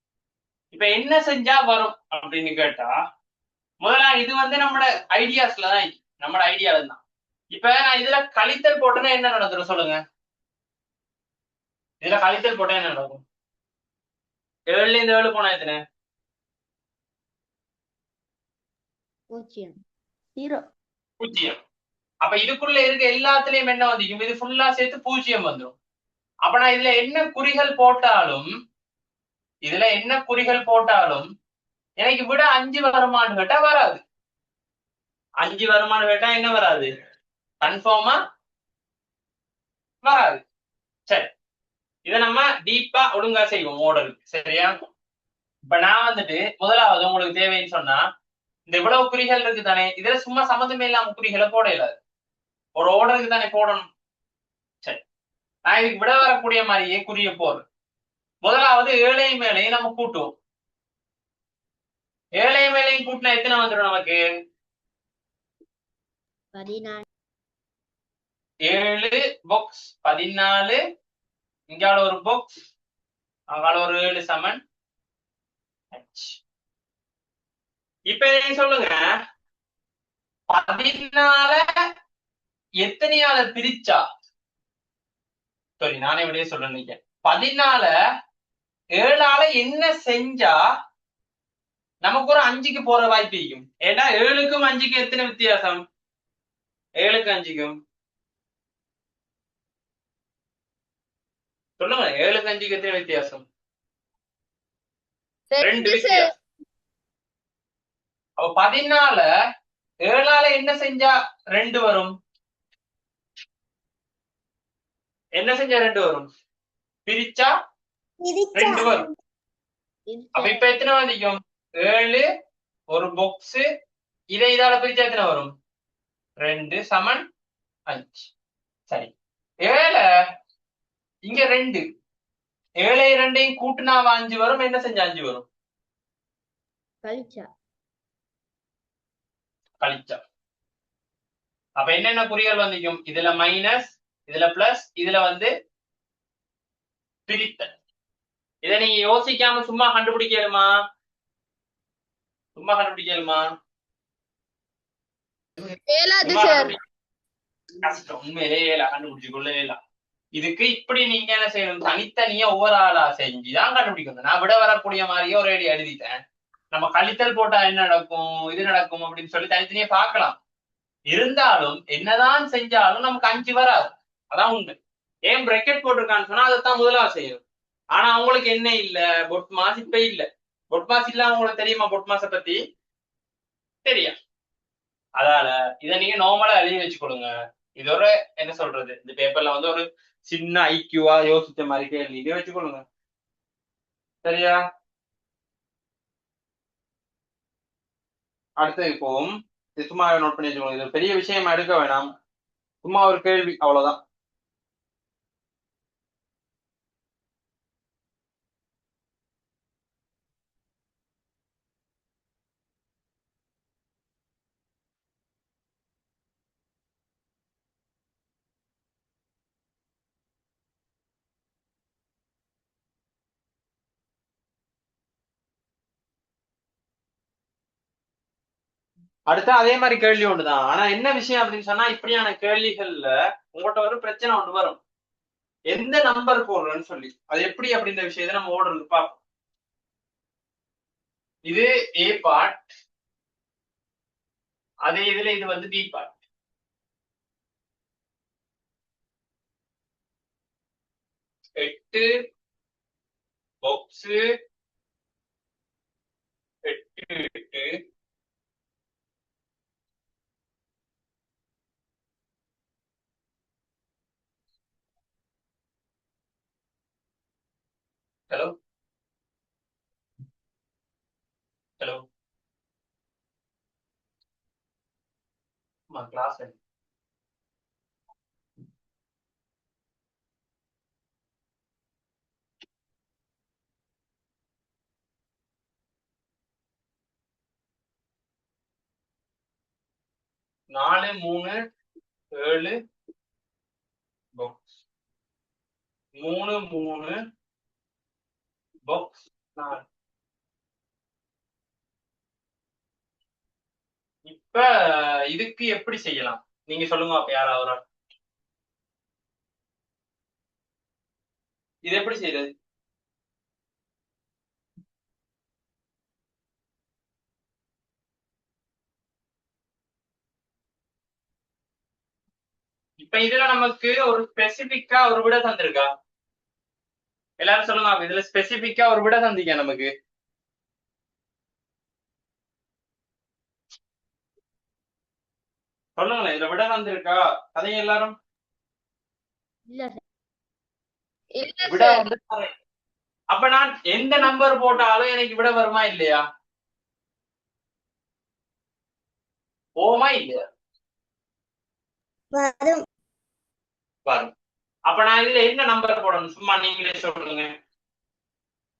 இப்ப என்ன செஞ்சா வரும் அப்படின்னு கேட்டா, முதல்ல இது வந்து நம்மட ஐடியாஸ்ல தான், நம்மட ஐடியால தான். இப்ப நான் இதுல கழித்தல் போட்டேன்னா என்ன நடந்துரும் சொல்லுங்க. இதுல கழித்தல் போட்டா என்ன நடக்கும்? 7ல இருந்து 7 போனா எத்தனை? 0. அப்ப இதுக்குள்ள இருக்க எல்லாத்துலயும் என்ன வந்துக்கும்? இது ஃபுல்லா சேர்த்து 0 வந்துடும். அப்ப நான் இதுல என்ன குறிகள் போட்டாலும் எனக்கு விட 5 வருமானு கேட்டா வராது. 5 வருமானு கேட்டா என்ன வராது? கன்ஃபார்மா வராது. சரி, இதை நம்ம டீப்பா ஒழுங்கா செய்வோம் ஓர்டருக்கு. சரியா? இப்ப நான் வந்துட்டு முதலாவது உங்களுக்கு தேவைன்னு சொன்னா இந்த இவ்வளவு குறிகள் இருக்கு தானே, இதுல சும்மா சம்மந்தமே இல்லாம குறிகளை போட இயலாது. ஒரு ஓர்டருக்கு தானே போடணும். சரி, நான் இதுக்கு விட வரக்கூடிய மாதிரியே குறிய போடுறேன். முதலாவது 7ஐயும் மேலையும் நம்ம கூட்டுவோம். 7ஐயும் மேலையும் கூட்டினா எத்தனை வந்துடும் நமக்கு? 14. 7 பாக்ஸ் 14. இங்கால ஒரு பாக்ஸ், அங்கால ஒரு 7 சமன். இப்ப என்ன சொல்லுங்க, 14 எத்தனையால பிரிச்சா, சரி நானே விடையே சொல்றேன். 14 7ஆல என்ன செஞ்சா நமக்கு ஒரு 5க்கு போற வாய்ப்பு இருக்கும். ஏன்னா 7க்கும் 5க்கும் எத்தனை வித்தியாசம்? 7க்கும் 5க்கும் சொல்லுங்க. 7க்கும் 5க்கும் எத்தனை வித்தியாசம்? 2 வித்தியாசம். அப்ப 14 7ஆல என்ன செஞ்சா 2 வரும்? என்ன செஞ்சா 2 வரும்? பிரிச்சா 2 வரும். அப்ப இப்ப எத்தனை வந்திக்கும்? 7 ஒரு பாக்ஸ், இதால பிரிச்சா எத்தனை வரும்? 2 சமன் 5. சரி, 7 இங்க 2, 7 2ஐயும் கூட்டினா 5 வரும். என்ன செஞ்சா 5 வரும்? கழிச்சா. அப்ப என்னென்ன குறிகள் வந்திக்கும்? இதுல மைனஸ், இதுல பிளஸ், இதுல வந்து பிரித்தல். இதை நீங்க யோசிக்காம சும்மா கண்டுபிடிக்கலுமா? கஷ்டம். உண்மையிலே கண்டுபிடிச்சு கொள்ள. இதுக்கு இப்படி நீங்க என்ன செய்யணும்? தனித்தனியா ஒவ்வொரு ஆளா செஞ்சுதான் கண்டுபிடிக்கணும். நான் விட வரக்கூடிய மாதிரியே ஒரு ஐடி எழுதிட்டேன். நம்ம கழித்தல் போட்டா என்ன நடக்கும், இது நடக்கும் அப்படின்னு சொல்லி தனித்தனியா பார்க்கலாம். இருந்தாலும் என்னதான் செஞ்சாலும் நமக்கு 5 வராது. அதான் உண்மை. ஏன் பிரக்கெட் போட்டிருக்கான்னு சொன்னா அதைத்தான் முதலாவது செய்யணும். ஆனா அவங்களுக்கு என்ன இல்ல, பொட்மாஸ் இப்ப இல்ல. பொட்மாஸ் இல்லாம உங்களுக்கு தெரியுமா? பொட்மாஸை பத்தி தெரியா? அதால இதை நீங்க நார்மலா எழுதி வச்சுக்கொடுங்க. இது ஒரு என்ன சொல்றது, இந்த பேப்பர்ல வந்து ஒரு சின்ன ஐக்கியூவா யோசிச்ச மாதிரி கேள்வி இதை வச்சுக்கொள்ளுங்க. சரியா? அடுத்து இப்போவும் சும்மா நோட் பண்ணி வச்சுக்கோங்க. இது பெரிய விஷயமா எடுக்க வேணாம், சும்மா ஒரு கேள்வி, அவ்வளவுதான். அடுத்து அதே மாதிரி கேள்வி ஒண்ணுதான். ஆனா என்ன விஷயம் அப்படின்னு சொன்னா, இப்படியான கேள்விகள்ல உங்கள்கிட்ட ஒரு பிரச்சனை ஒன்று வரும். எந்த நம்பர் போடுறேன்னு சொல்லி, அது எப்படி அப்படின்ற விஷயத்தை நம்ம ஓடுறது பார்ப்போம். இது ஏ பார்ட், அதே இதுல இது வந்து B part. 8 box 8 hello hello class 4 3 7 box 3 3 box 4. இப்ப இதுக்கு எப்படி செய்யலாம் நீங்க சொல்லுங்க அப்ப யாராவது இது எப்படி செய்யறது? இப்ப இதுல நமக்கு ஒரு ஸ்பெசிபிக்கா ஒரு விட தந்திருக்கா? எல்லாரும் சொல்லுங்க இதுல ஸ்பெசிபிக்கா ஒரு விட தந்திக்க நமக்கு. சொல்லுங்களேன் இதுல விட தந்திருக்கா அதையும் எல்லாரும் விட வந்து அப்ப நான் எந்த நம்பர் போட்டாலும் எனக்கு விட வருமா இல்லையா? போமா இல்லையா? வரும். அப்ப நான் இதுல என்ன நம்பர் போடணும் சும்மா நீங்களே சொல்லுங்க.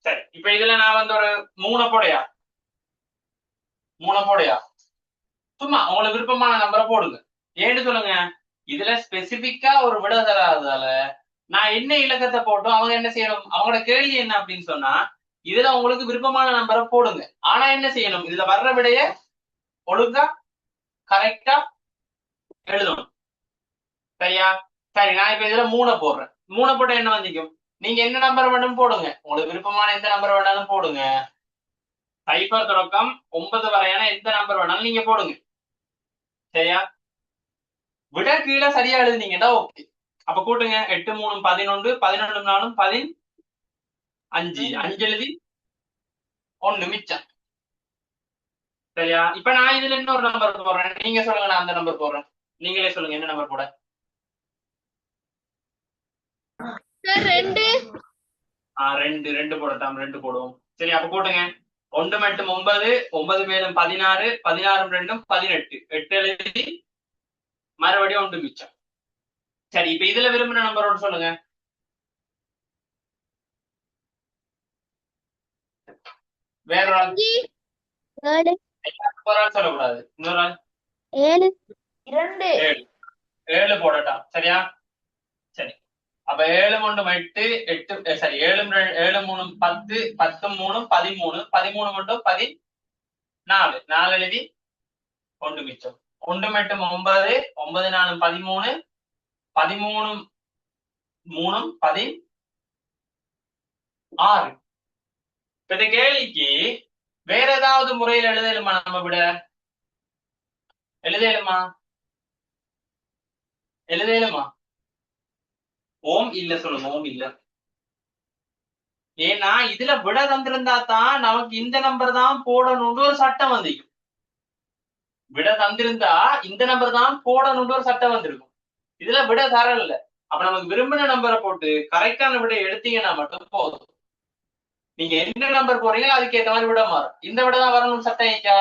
சரி இப்ப இதுல நான் வந்து ஒரு 3 போடையா சும்மா உங்களுக்கு விருப்பமான நம்பரை போடுங்க. ஏன்னு சொல்லுங்க இதுல ஸ்பெசிபிக்கா ஒரு விட தராததால நான் என்ன இலக்கத்தை போட்டோம் அவங்க என்ன செய்யணும் அவங்களோட கேள்வி என்ன அப்படின்னு சொன்னா இதுல உங்களுக்கு விருப்பமான நம்பரை போடுங்க. ஆனா என்ன செய்யணும் இதுல வர்ற விடைய ஒழுங்கா கரெக்டா எழுதணும். சரியா? சரி நான் இப்ப இதுல 3 போடுறேன். 3 போட்டு என்ன வந்திக்கும் நீங்க என்ன நம்பர் வேணும் போடுங்க. உங்களுக்கு விருப்பமான எந்த நம்பர் வேணாலும் போடுங்க. 0 தொடக்கம் 9 வரையான எந்த நம்பர் வேணாலும் நீங்க போடுங்க. சரியா? விட கீழே சரியா எழுதுனீங்கன்னா ஓகே. அப்ப கூட்டுங்க 8 3 11 11 4 15 5 எழுதி 1 மிச்சம். சரியா? இப்ப நான் இதுல இன்னொரு நம்பர் போடுறேன். நீங்க சொல்லுங்க நான் அந்த நம்பர் போடுறேன். நீங்களே சொல்லுங்க என்ன நம்பர் போட. 2 2 போடட்டாம் 2 போடுவோம். சரி அப்ப கூட்டுங்க 1 மட்டும் 9 9 மேலும் 16 16 2 18 8 எழுதி மறுபடியும் 1 மிச்சம். சரி இப்ப இதுல விரும்பின நம்பரோட சொல்லுங்க. வேற ஒரு ஆள் சொல்லக்கூடாது. இன்னொரு ஆள் 7 போடட்டாம். சரியா? சரி அப்ப 7 1 8 8 சரி 7 7 3 10 10 3 13 13 மட்டும் 14 4 எழுதி 1 மிச்சம். 1 மட்டும் 9 9 4 13 13 3 16. இந்த கேள்விக்கு வேற ஏதாவது முறையில் எழுதலுமா நம்ம விட எழுதலுமா ஓம் இல்ல சொல்லுங்க ஓம் இல்ல. ஏன்னா இதுல விட தந்திருந்தா தான் நமக்கு இந்த நம்பர் தான் போடணும்னு ஒரு சட்டம் வந்திருக்கும். விட தந்திருந்தா இந்த நம்பர் தான் போடணும்னு ஒரு சட்டம் வந்திருக்கும். இதுல விட தரல. அப்ப நமக்கு விரும்பின நம்பரை போட்டு கரெக்டான விட எடுத்தீங்கன்னா மட்டும் போதும். நீங்க என்ன நம்பர் போறீங்களோ அதுக்கு ஏற்ற மாதிரி விட மாறும். இந்த விட தான் வரணும் சட்டம் ஈக்கா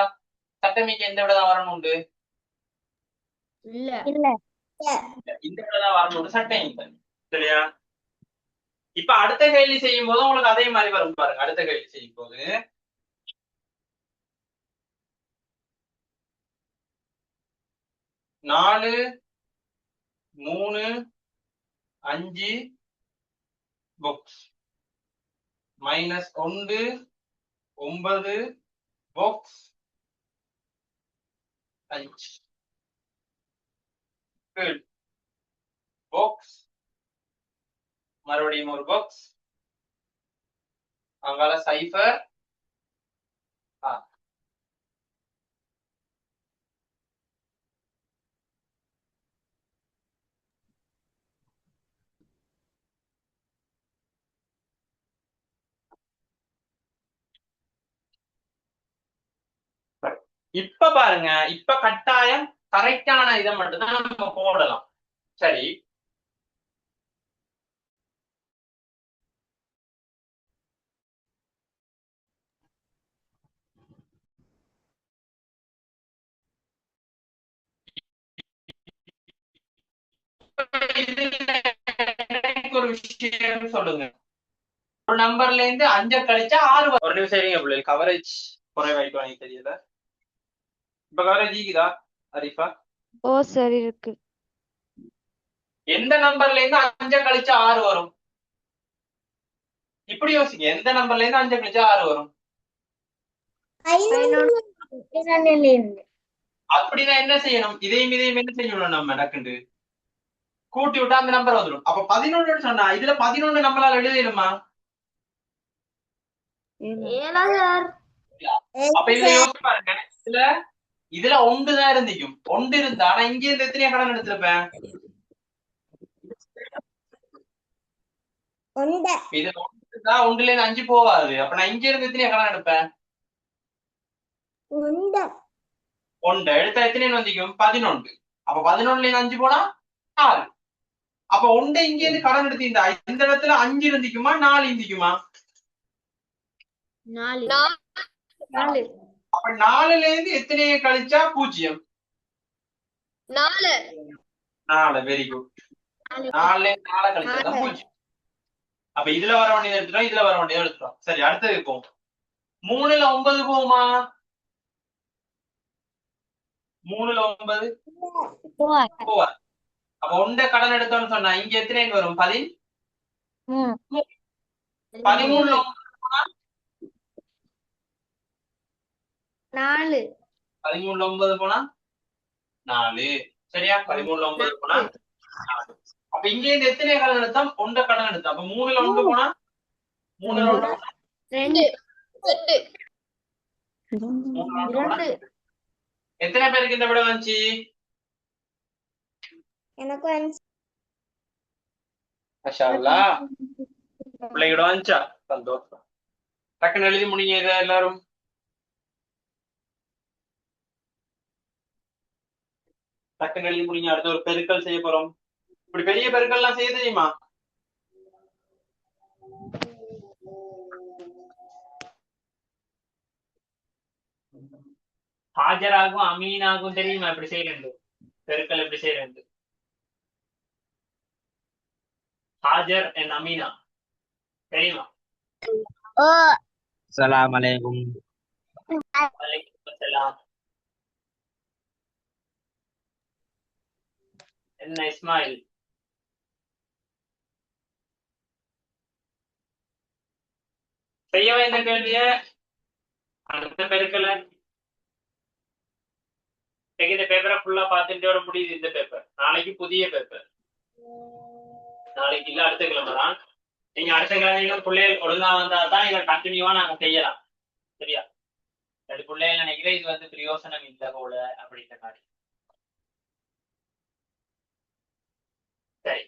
சட்டம் ஈக்க இந்த விட தான் வரணும் உண்டு இந்த விட தான் வரணும் சட்டம் ஈக்க. சரியா? இப்ப அடுத்த கேள்வி செய்யும் போது உங்களுக்கு அதே மாதிரி வரும் பாருங்க. அடுத்த கேள்வி செய்யும் போது 4 3 5 பாக்ஸ் -1 9 பாக்ஸ் 5 பாக்ஸ் மறுபடியும் ஒரு பாக்ஸ் அங்கால 0 இப்ப பாருங்க இப்ப கட்டாயம் கரெக்டான இதை மட்டும்தான் நம்ம போடலாம். சரி ஒரு விஷயம் சொல்லுங்க. ஒரு நம்பர்ல இருந்து 5 கழிச்சா 6 ஒரு நிமிஷம் இருங்க பிள்ளை கவரேஜ் குறைவாயிட்டு வாங்கி தெரியல. இப்ப கவரேஜ் ஈக்குதா அரிஃபா? ஓ சரி இருக்கு. எந்த நம்பர்ல இருந்து 5 கழிச்சா 6 வரும்? இப்படி யோசிங்க, எந்த நம்பர்ல இருந்து 5 கழிச்சா 6 வரும்? அப்படின்னா என்ன செய்யணும்? இதையும் என்ன செய்யணும்? நம்ம டக்குண்டு கூட்டி விட்டா அந்த நம்பர் வந்துடும். அப்ப 11 சொன்னா இதுல 11 நம்மளால எழுதிடுமா? அப்ப இதுல யோசிச்சு பாருங்க, இதுல ஒன்றுதான் இருந்திக்கும். ஒன்று இருந்தா ஆனா இங்க இருந்து எத்தனையா கடன் எடுத்திருப்பேன்? இதுல ஒன்று இருந்தா ஒன்றுல இருந்து 5 போகாது. அப்ப நான் இங்க இருந்து எத்தனையா கடன் எடுப்பேன்? ஒன்று எடுத்தா எத்தனை வந்திக்கும்? 11. அப்ப 11ல இருந்து 5 போனா 6. அப்ப ஒன்றை இங்க இருந்து கடன் எடுத்திருந்தா இந்த இடத்துல 5 இருந்திக்குமா 4 இருந்திக்குமா? 4. அப்ப 4ல இருந்து எத்தனையை கழிச்சா 0? 4. Very good. 4ல இருந்து 4 கழிச்சாதான் 0. அப்ப இதுல வர வேண்டியது எடுத்துட்டோம், இதுல வர வேண்டியது எடுத்துட்டோம். சரி, அடுத்தது போவோம். 3ல 9 போகுமா? 3ல 9 போவார். அப்ப ஒன்றை கடன் எடுத்தோம்னு சொன்னா இங்க எத்தனை வரும்? 13. 13ல 4. 13ல 9 போனா 4. சரியா? 13ல 9 போனா 4. அப்ப இங்க இருந்து எத்தனை கடன் எடுத்தோம்? ஒன்றை கடன் எடுத்தோம். அப்ப 3ல 1 போனா 3ல 1 போனா 2. 3ல 1 போனா எத்தனை பேருக்கு இந்த விட வந்துச்சு? மாஷா அல்லாஹ். பிள்ளைகிட்ட வந்துச்சா? சந்தோஷம். டக்குன்னு எழுதி முடிங்க இதை எல்லாரும். டக்குன்னு எழுதி முடிங்க. அடுத்த ஒரு பெருக்கல் செய்ய போறோம். இப்படி பெரிய பெருக்கல் எல்லாம் செய்ய தெரியுமா? ஹாஜராகும் அமீனாகும் தெரியுமா எப்படி செய்யறது? பெருக்கல் எப்படி செய்யறது? ஹாஜர் அண்ட் அமீனா தெரியுமா? Assalamualaikum. வலைக்கும் அஸ்ஸலாம். என்ன இஸ்மாயில்? செய்யவே இந்த கேள்விய அடுத்த பெருக்கல இந்த பேப்பரை ஃபுல்லா பார்த்துட்டோட முடியுது. இந்த பேப்பர் நாளைக்கு புதிய பேப்பர். நாளைக்கு இல்ல அடுத்த கிழமை தான். நீங்க அடுத்த கிழமையிலும் பிள்ளைகள் ஒழுங்கா வந்தா தான் இதை கண்டினியூவா நாங்க செய்யலாம். சரியா? அது பிள்ளைகள் நினைக்கிறேன் இது வந்து பிரயோசனம் இல்லை போல அப்படின்ற மாதிரி. சரி,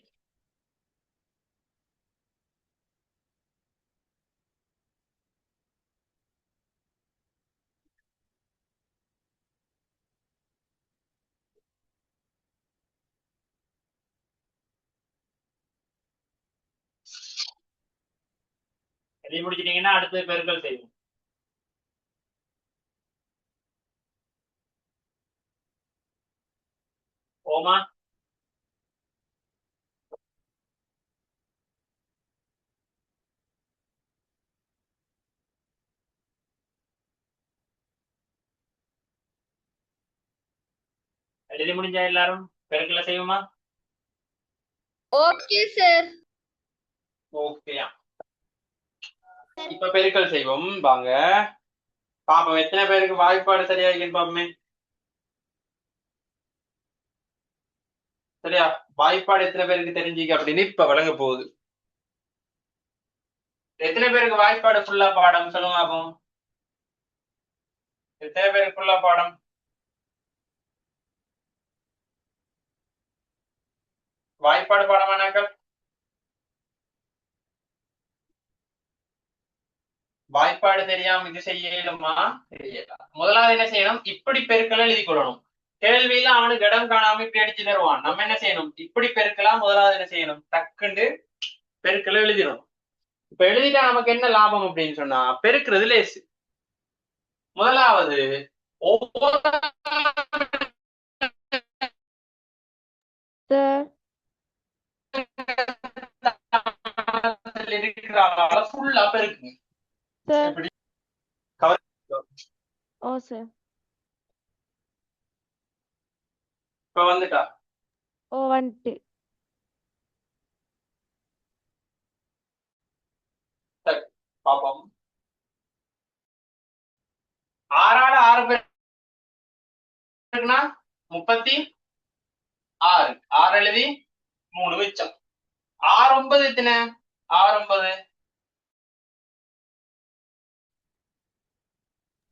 எழுதி முடிச்சிட்டீங்கன்னா அடுத்து பெருக்கல் செய்வோம். ஓமா எழுதி முடிஞ்சா எல்லாரும் பெருக்கல செய்வோமா? Okay sir. ஓகேயா? இப்ப பெருக்கல் செய்வோம் வாங்க பாப்போம். எத்தனை பேருக்கு வாய்ப்பாடு சரியா இருக்குன்னு பாப்போமே. சரியா? வாய்ப்பாடு எத்தனை பேருக்கு தெரிஞ்சுக்க அப்படின்னு இப்ப வழங்க போகுது. எத்தனை பேருக்கு வாய்ப்பாடு ஃபுல்லா பாடம் சொல்லுங்க பாப்போம். எத்தனை பேருக்கு ஃபுல்லா பாடம்? வாய்ப்பாடு பாடமானாக்கள் வாய்ப்பாடு தெரியாம இது செய்யலுமா? தெரியலாம். முதலாவது என்ன செய்யணும்? இப்படி பெருக்கல எழுதி கொள்ளணும். கேள்வியில அவனுக்கு இடம் காணாம இப்படி அடிச்சு தருவான். நம்ம என்ன செய்யணும்? இப்படி பெருக்கலாம். முதலாவது என்ன செய்யணும்? டக்குண்டு பெருக்கல எழுதிடணும். இப்ப எழுதிட்டா நமக்கு என்ன லாபம் அப்படின்னு சொன்னா பெருக்கிறது லேசு. முதலாவது ஒவ்வொரு இருக்கிற ஃபுல்லா பெருக்குங்க. எப்படி இப்ப வந்துட்டா? வந்துட்டு பாப்போம். 6 6 பேருக்குன்னா 36. 6 எழுதி 3 மிச்சம். 6 9 எத்தனை? 6 9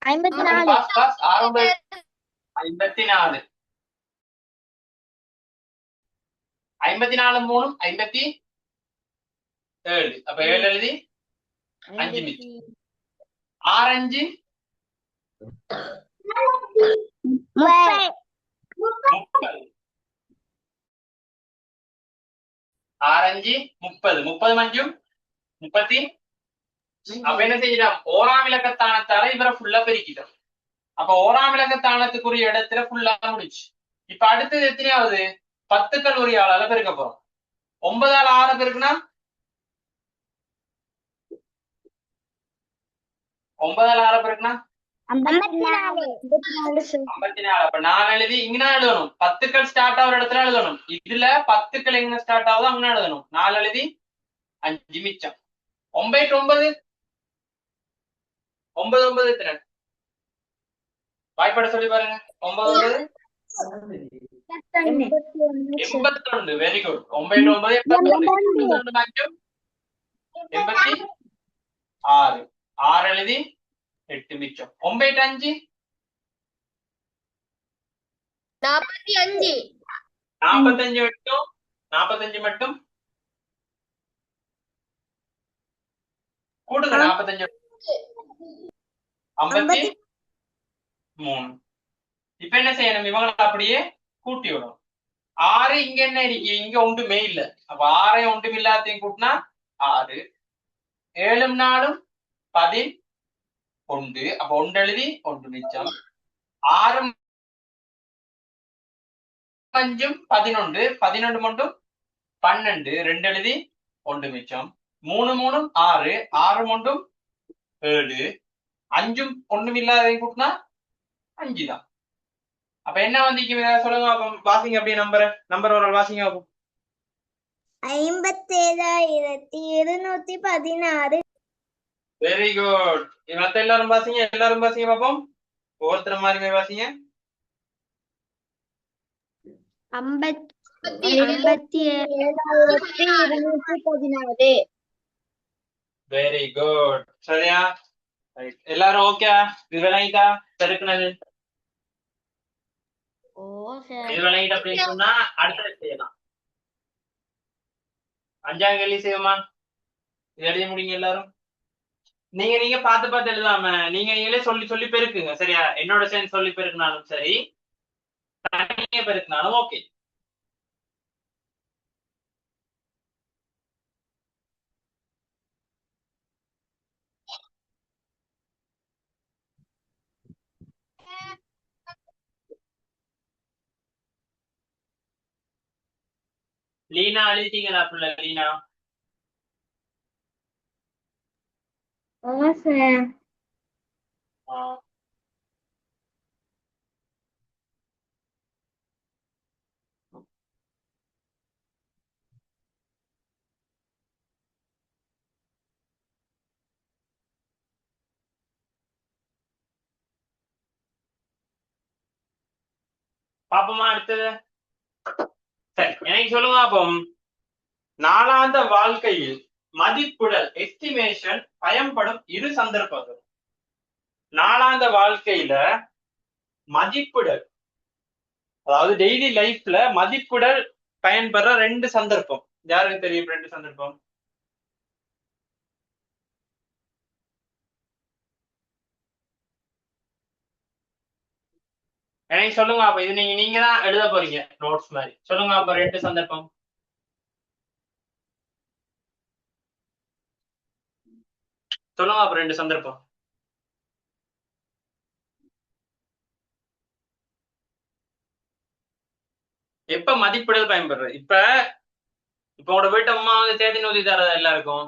54. 6 9 54. 54 3 57. அப்ப 7 எழுதி 5 மிச்சம். 6 5 30. 6 5 30. 30 மஞ்சும் 30. அப்ப என்ன செய்யலாம்? ஓராம் இலக்கத்தானத்தால இவரை ஃபுல்லா பெருக்கிட்டோம். அப்ப ஓராம் இலக்கத்தானத்துக்குரிய இடத்துல ஃபுல்லா முடிச்சு. இப்ப அடுத்தது எத்தனையாவது? 10 ஒரு ஆளால பெருக்க போறோம். 9 6 பெருக்குனா 9 6 பெருக்குனா 54. 54. அப்ப 4 எழுதி இங்க எழுதணும். 10 ஸ்டார்ட் ஆகிற இடத்துல எழுதணும். இதுல 10 எங்க ஸ்டார்ட் ஆகுதோ அங்க எழுதணும். 4 எழுதி 5 மிச்சம். 9 9 9 9 எத்தனை? வாய்ப்பாடு சொல்லி பாருங்க. 9 81. Very good. 9 9 81. 86. 6 எழுதி 8 மிச்சம். 9 5 45. 45 மட்டும் 45 மட்டும் கூட்டுங்க. 45 53. இப்ப என்ன செய்யணும்? இவங்களை அப்படியே கூட்டி விடும். 6 இங்க என்ன இருக்கு? இங்க ஒன்றுமே இல்ல. அப்ப 6 ஒன்றும் இல்லாதையும் கூட்டினா 6. 7 4 11. அப்ப 1 எழுதி 1 மிச்சம். 6 5 11. 11 மட்டும் 12. 2 எழுதி 1 மிச்சம். 3 3 6. 6 மட்டும் 7. 5 ஒண்ணும் இல்லாதையும் கூட்டினா 5 தான். அப்ப என்ன வந்திக்கும்? சொல்லுங்க. வாசிங்க அப்படியே நம்பர் ஒரு வாசிங்க. 57,216. Very good. மத்த எல்லாரும் வாசிங்க. எல்லாரும் வாசிங்க பாப்போம். ஒவ்வொருத்தர் மாதிரி வாசிங்க. 57,216. Very good. சரியா? எல்லாரும் ஓகே? இது விளங்கிட்டா பெருக்குனது? இது விளங்கிட்ட அப்படின்னு சொன்னா அடுத்தது செய்யலாம். 5ஆம் கேள்வி செய்வோமா? இது எழுதி முடிங்க எல்லாரும். நீங்க பார்த்து எழுதாம நீங்களே சொல்லி பெருக்குங்க. சரியா? என்னோட சேர்ந்து சொல்லி பெருக்குனாலும் சரி, தனியா பெருக்குனாலும் ஓகே. லீனா எழுதிட்டீங்களா? புள்ள லீனா பாப்போமா? அடுத்தது சரி, எனக்கு சொல்லுங்க. அப்போ நாளாந்த வாழ்க்கையில் மதிப்புடல் எஸ்டிமேஷன் பயன்படும் இரு சந்தர்ப்பங்கள். நாளாந்த வாழ்க்கையில மதிப்புடல், அதாவது டெய்லி லைஃப்ல மதிப்புடல் பயன்படுற 2 சந்தர்ப்பம். யாருக்கு தெரியும் 2 சந்தர்ப்பம்? எனக்கு சொல்லுங்க. அப்ப இது நீங்க தான் எழுத போறீங்க நோட்ஸ் மாதிரி. சொல்லுங்க. அப்ப 2 சந்தர்ப்பம் சொல்லுங்க. அப்ப 2 சந்தர்ப்பம். எப்ப மதிப்பிடல் பயன்படுறது? இப்ப உங்களோட வீட்டு அம்மா வந்து தேதி நோதி தரதா எல்லாருக்கும்?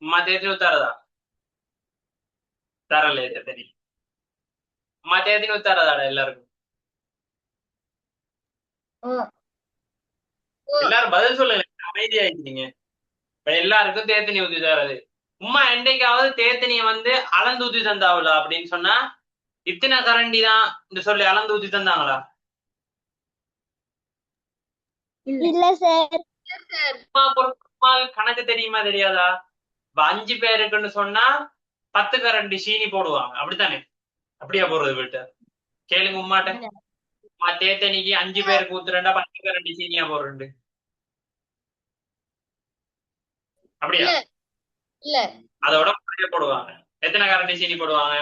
அம்மா தேதி நோதி தரதா? தரல. சரி, அம்மா தேதி நோதி தரதாடா எல்லாருக்கும்? எல்லாரும் பதில் சொல்லுங்க. அமைதியாயிட்டீங்க. இப்ப எல்லாருக்கும் தேத்தனி ஊத்தி தராது. உம்மா என்னைக்காவது தேத்தனிய வந்து அளந்து ஊத்தி தந்தாவுல அப்படின்னு சொன்னா இத்தனை கரண்டி தான் இந்த சொல்லி அளந்து ஊத்தி தந்தாங்களா? இல்ல சார். உம்மாவுக்கு கணக்கு தெரியுமா தெரியாதா? இப்ப 5 பேருக்குன்னு சொன்னா 10 கரண்டி சீனி போடுவாங்க, அப்படித்தானே? அப்படியா போடுறது வீட்டு? கேளுங்க உம்மாட்ட. தேத்தனிக்கு 5 பேருக்கு ஊத்துறேன்டா 10 கரண்டி சீனியா போடுறது? அப்படியா? இல்ல அதோட குறைய போடுவாங்க. எத்தனை கரண்டி சீனி போடுவாங்க?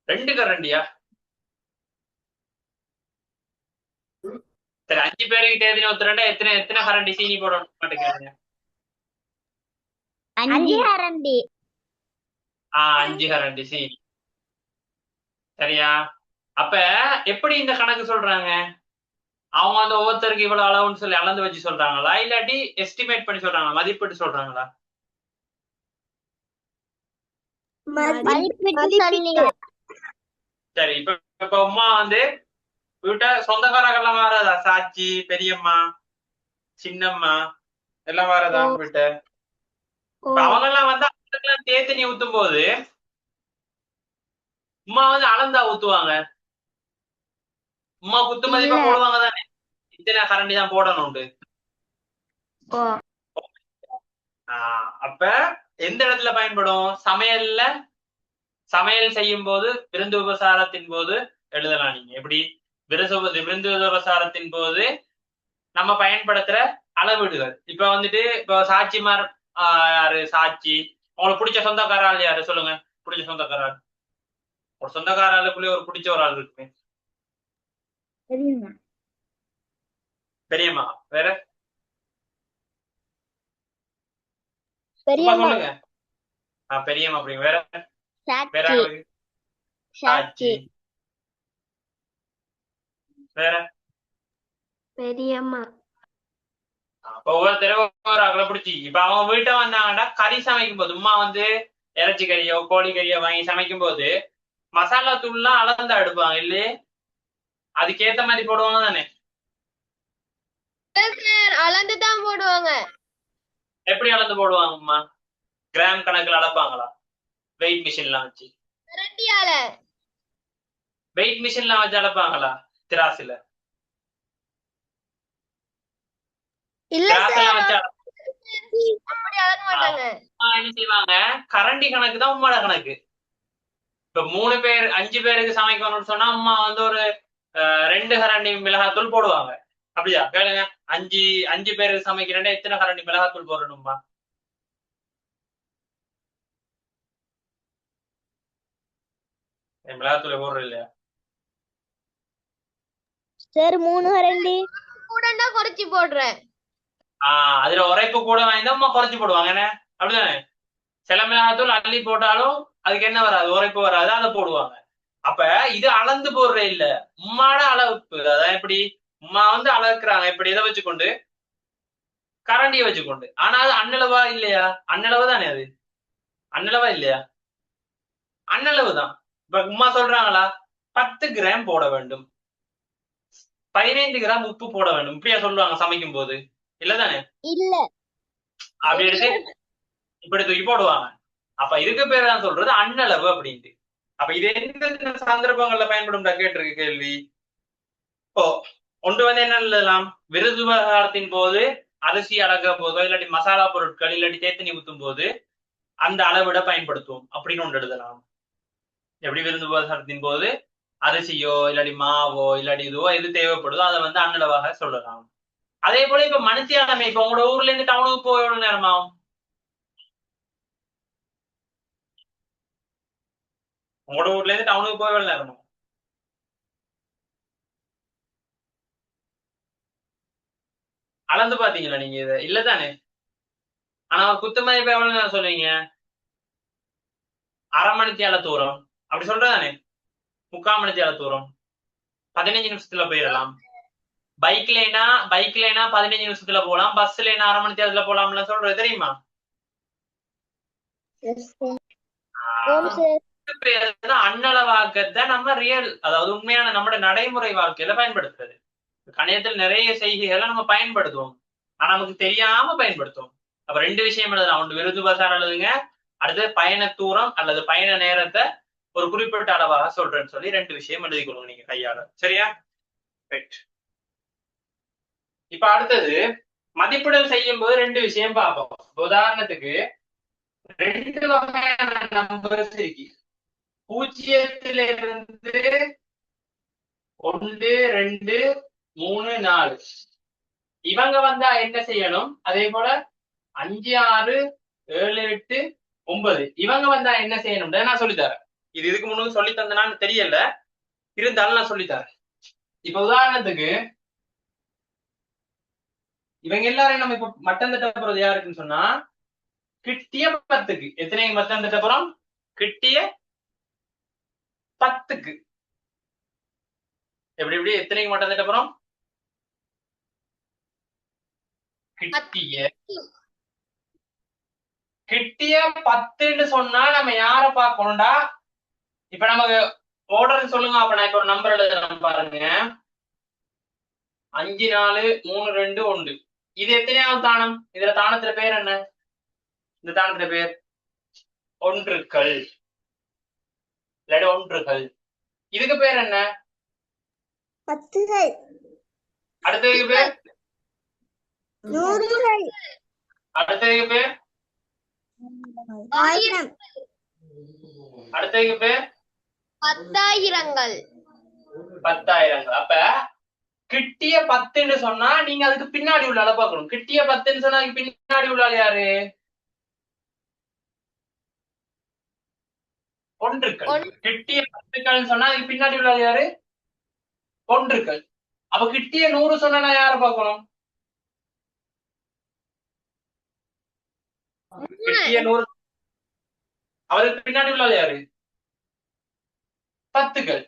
2 கரண்டியா? சரி, 5 பேருக்கு தேத்தனி ஊத்துறேன்டா எத்தனை எத்தனை கரண்டி சீனி போடணும் மட்டும் கேளுங்க. 5 கரண்டி. 5 கரண்டி சீனி. சரியா? அப்ப எப்படி இந்த கணக்கு சொல்றாங்க? அவங்க வந்து ஒவ்வொருத்தருக்கு இவ்வளவு அளவுன்னு சொல்லி அளந்து வச்சு சொல்றாங்களா, இல்லாட்டி எஸ்டிமேட் பண்ணி சொல்றாங்களா, மதிப்பிட்டு சொல்றாங்களா? சரி, இப்ப இப்ப உமா வந்து வீட்ட சொந்தக்காரங்கெல்லாம் வராதா? சாச்சி, பெரியம்மா, சின்னம்மா எல்லாம் வரதா வீட்ட? அவங்க எல்லாம் வந்து அவங்களுக்கெல்லாம் தேத்தனி ஊத்தும் போது உமா வந்து அளந்தா ஊத்துவாங்க? உமா குத்து மதிப்பா போடுவாங்க தானே, இத்தனை கரண்டி தான் போடணும்னு. அப்ப எந்த இடத்துல பயன்படும்? சமையல் செய்யும் போது, விருந்து உபசாரத்தின் போது எழுதலாம். நீங்க எப்படி விருந்து உபசாரத்தின் போது நம்ம பயன்படுத்துற அளவீடுகள். இப்ப வந்துட்டு இப்ப சாட்சிமார் யாரு? சாட்சி. உங்களுக்கு பிடிச்ச சொந்தக்காரால் யாரு சொல்லுங்க? பிடிச்ச சொந்தக்காரால், ஒரு சொந்தக்காராளுக்குள்ளே ஒரு பிடிச்ச ஒரு ஆள் இருக்குமே. பெரியம்மா. வேற சொல்லுங்க. பெரியம்மா அப்படிங்க. வேற வேற யாருக்கு? சாட்சி. வேற பெரியம்மா. அப்ப ஒவ்வொருத்தரும் ஒரு அகலை பிடிச்சி இப்ப அவங்க வீட்டை வந்தாங்கன்னா கறி சமைக்கும் போது உமா வந்து இறைச்சி கறியோ கோழி கறியோ வாங்கி சமைக்கும் போது மசாலா தூள்லாம் அளந்து எடுப்பாங்க இல்லையே? அதுக்கேத்த மாதிரி போடுவாங்க தானே? அளந்து தான் போடுவாங்க. எப்படி அளந்து போடுவாங்கம்மா? கிராம் கணக்குல அளப்பாங்களா? வெயிட் மிஷின்லாம் வச்சு? வெயிட் மிஷின்லாம் வச்சு அளப்பாங்களா? திராசுல? திராசுல வச்சு என்ன செய்வாங்க? கரண்டி கணக்கு தான் உம்மாட கணக்கு. இப்ப 3 பேர் 5 பேருக்கு சமைக்கணும்னு சொன்னா அம்மா வந்து ஒரு 2 கரண்டி மிளகாத்தூள் போடுவாங்க. அப்படியா? கேளுங்க. 5 பேருக்கு சமைக்கிறேன்னா எத்தனை கரண்டி மிளகாத்தூள் போடணும்பா? மிளகாத்தூள் போடுறது இல்லையா சார்? 3 கரண்டி கூட குறைச்சி போடுறேன். அதுல உரைப்பு கூட வாங்கிதான் அம்மா குறைச்சு போடுவாங்க. என்ன அப்படிதானே? சில மிளகாத்தூள் அள்ளி போட்டாலும் அதுக்கு என்ன வராது, உரைப்பு வராது, அதை போடுவாங்க. அப்ப இது அளந்து போடுற இல்ல, உம்மாட அளவுக்கு. அதான் எப்படி உம்மா வந்து அளக்குறாங்க, இப்படி இதை வச்சுக்கொண்டு கரண்டியை வச்சுக்கொண்டு. ஆனா அது அண்ணளவா இல்லையா? அண்ணளவு தானே அது. அண்ணளவா இல்லையா? அண்ணளவு தான். இப்ப உம்மா சொல்றாங்களா 10 கிராம் போட வேண்டும், 15 கிராம் உப்பு போட வேண்டும், இப்படியா சொல்லுவாங்க சமைக்கும் போது? இல்லதானே? இல்ல. அப்படி எடுத்து இப்படி தூக்கி போடுவாங்க. அப்ப இதுக்கு பேர் தான் சொல்றது அண்ணளவு அப்படின்ட்டு. அப்ப இது எந்த சந்தர்ப்பங்கள்ல பயன்படும் கேட்டிருக்கு கேள்வி. இப்போ ஒன்று வந்து என்ன எழுதலாம்? விருது விவகாரத்தின் போது அரிசி அடக்க போதோ இல்லாட்டி மசாலா பொருட்கள் இல்லாட்டி தேத்தனி ஊத்தும் போது அந்த அளவிட பயன்படுத்துவோம் அப்படின்னு ஒன்று எழுதலாம். எப்படி விருந்து விவகாரத்தின் போது அரிசியோ இல்லாட்டி மாவோ இல்லாட்டி இதுவோ எது தேவைப்படுதோ அதை வந்து அண்ணளவாக சொல்லலாம். அதே போல இப்ப மனுஷியானமே, இப்ப உங்களோட ஊர்ல இருந்து டவுனுக்கு போக எவ்வளவு நேரம் ஆகும்? உங்களோட ஊர்ல இருந்து டவுனுக்கு போக எவ்வளவு நேரம் ஆகும்? அளந்து பாத்தீங்களா நீங்க? இதை இல்லதானே? ஆனா குத்து மதிப்பு எவ்வளவு நேரம் சொல்லுவீங்க? அரை மணித்தியால தூரம் அப்படி சொல்றதானே? 3/4 மணித்தியால தூரம் 15 நிமிஷத்துல போயிடலாம். பைக்லனா 15 நிமிஷத்துல போகலாம், பஸ்ல அரை மணி நேரத்துல போலாம்ல சொல்றது தெரியுமா? அண்ணளவாக்கத்தை நம்ம ரியல், அதாவது உண்மையான நம்மட நடைமுறை வாழ்க்கையில பயன்படுத்துறது. கணிதத்தில் நிறைய செய்கைகளை நம்ம பயன்படுத்துவோம், ஆனா நமக்கு தெரியாம பயன்படுத்துவோம். அப்ப 2 விஷயம் எழுதலாம். ஒன்று விருதுபசார் எழுதுங்க, அடுத்தது பயண தூரம் அல்லது பயண நேரத்தை ஒரு குறிப்பிட்ட அளவாக சொல்றேன்னு சொல்லி 2 விஷயம் எழுதிக்கொள்ளுங்க நீங்க கையால. சரியா? ரைட். இப்ப அடுத்தது மதிப்பிடல் செய்யும் போது 2 விஷயம் பார்ப்போம். உதாரணத்துக்கு 2 வகையான நம்பர்ஸ் இருக்கு. 0லிருந்து 1 2 3 4 இவங்க வந்தா என்ன செய்யணும்? அதே போல 5 6 7 8 9 இவங்க வந்தா என்ன செய்யணும் நான் சொல்லித்தரேன். இது இதுக்கு முன்னாடி சொல்லி தந்தனான்னு தெரியல, இருந்தாலும் நான் சொல்லித்தரேன். இப்ப உதாரணத்துக்கு இவங்க எல்லாரையும் நம்ம இப்ப மட்டம் தட்ட போறது யாருக்குன்னு சொன்னா, கிட்டிய 10க்கு. எத்தனை மட்டம் தட்ட போறோம்? கிட்டிய 10க்கு. எப்படி எத்தனை மட்டம் தட்ட போறோம்? கிட்டிய 10ன்னு சொன்னா நம்ம யார பார்க்கணும்டா? இப்ப நமக்கு ஆர்டர் சொல்லுங்க. அப்ப நான் இப்ப ஒரு நம்பர் எழுதுறேன் பாருங்க. 5 4 3 2 1. இது எத்தனையாவது தானம்? இதுல தானத்துல பேர் என்ன? இந்த தானத்துல பேர் ஒன்றுக்கள். ஒன்றுகள். இதுக்கு பேர் என்ன? பத்துகள். அடுத்ததுக்கு பேர் நூறுகள். அடுத்ததுக்கு பேர் ஆயிரம். அடுத்ததுக்கு பேர் 10,000ங்கள். 10,000ங்கள். அப்ப கிட்டிய 10ன்னு சொன்னா நீங்க அதுக்கு பின்னாடி உள்ள ஆளை பார்க்கணும். கிட்டிய 10ன்னு சொன்னா அதுக்கு பின்னாடி உள்ள ஆள் யாரு? ஒன்றுக்கள். கிட்டிய 10கள் சொன்னா அதுக்கு பின்னாடி உள்ள ஆள் யாரு? ஒன்றுக்கள். அப்ப கிட்டிய 100 சொன்னா நான் யாரை பார்க்கணும்? கிட்டிய 100 அவருக்கு பின்னாடி உள்ள ஆள் யாரு? 10கள்.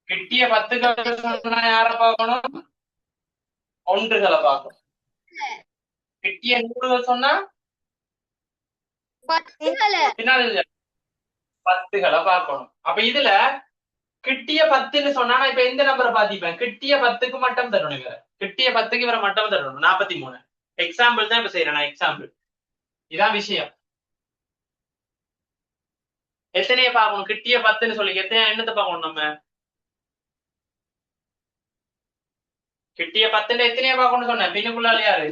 கிட்டிய 10கள் சொன்னா யார பார்க்கணும்? ஒன்றுகளை பார்க்கணும். கிட்டிய 100 சொன்னா 10களை. பின்னாடி 10களை பார்க்கணும். அப்ப இதுல கிட்டிய 10ன்னு சொன்னா நான் இப்ப எந்த நம்பரை பாத்திப்பேன்? கிட்டிய 10க்கு மட்டும் தரணும். இவரை கிட்டிய 10க்கு இவரை மட்டும் தரணும். 43. எக்ஸாம்பிள் தான் இப்ப செய்யறேன் நான். எக்ஸாம்பிள் இதான் விஷயம். எத்தனைய பார்க்கணும்? கிட்டிய 10ன்னு சொல்லி எத்தனை எண்ணத்தை பார்க்கணும் நம்ம? கிட்டிய 10ன்னு எத்தனைய பார்க்கணும்னு சொன்னேன். பின்னுக்குள்ளால யாரு?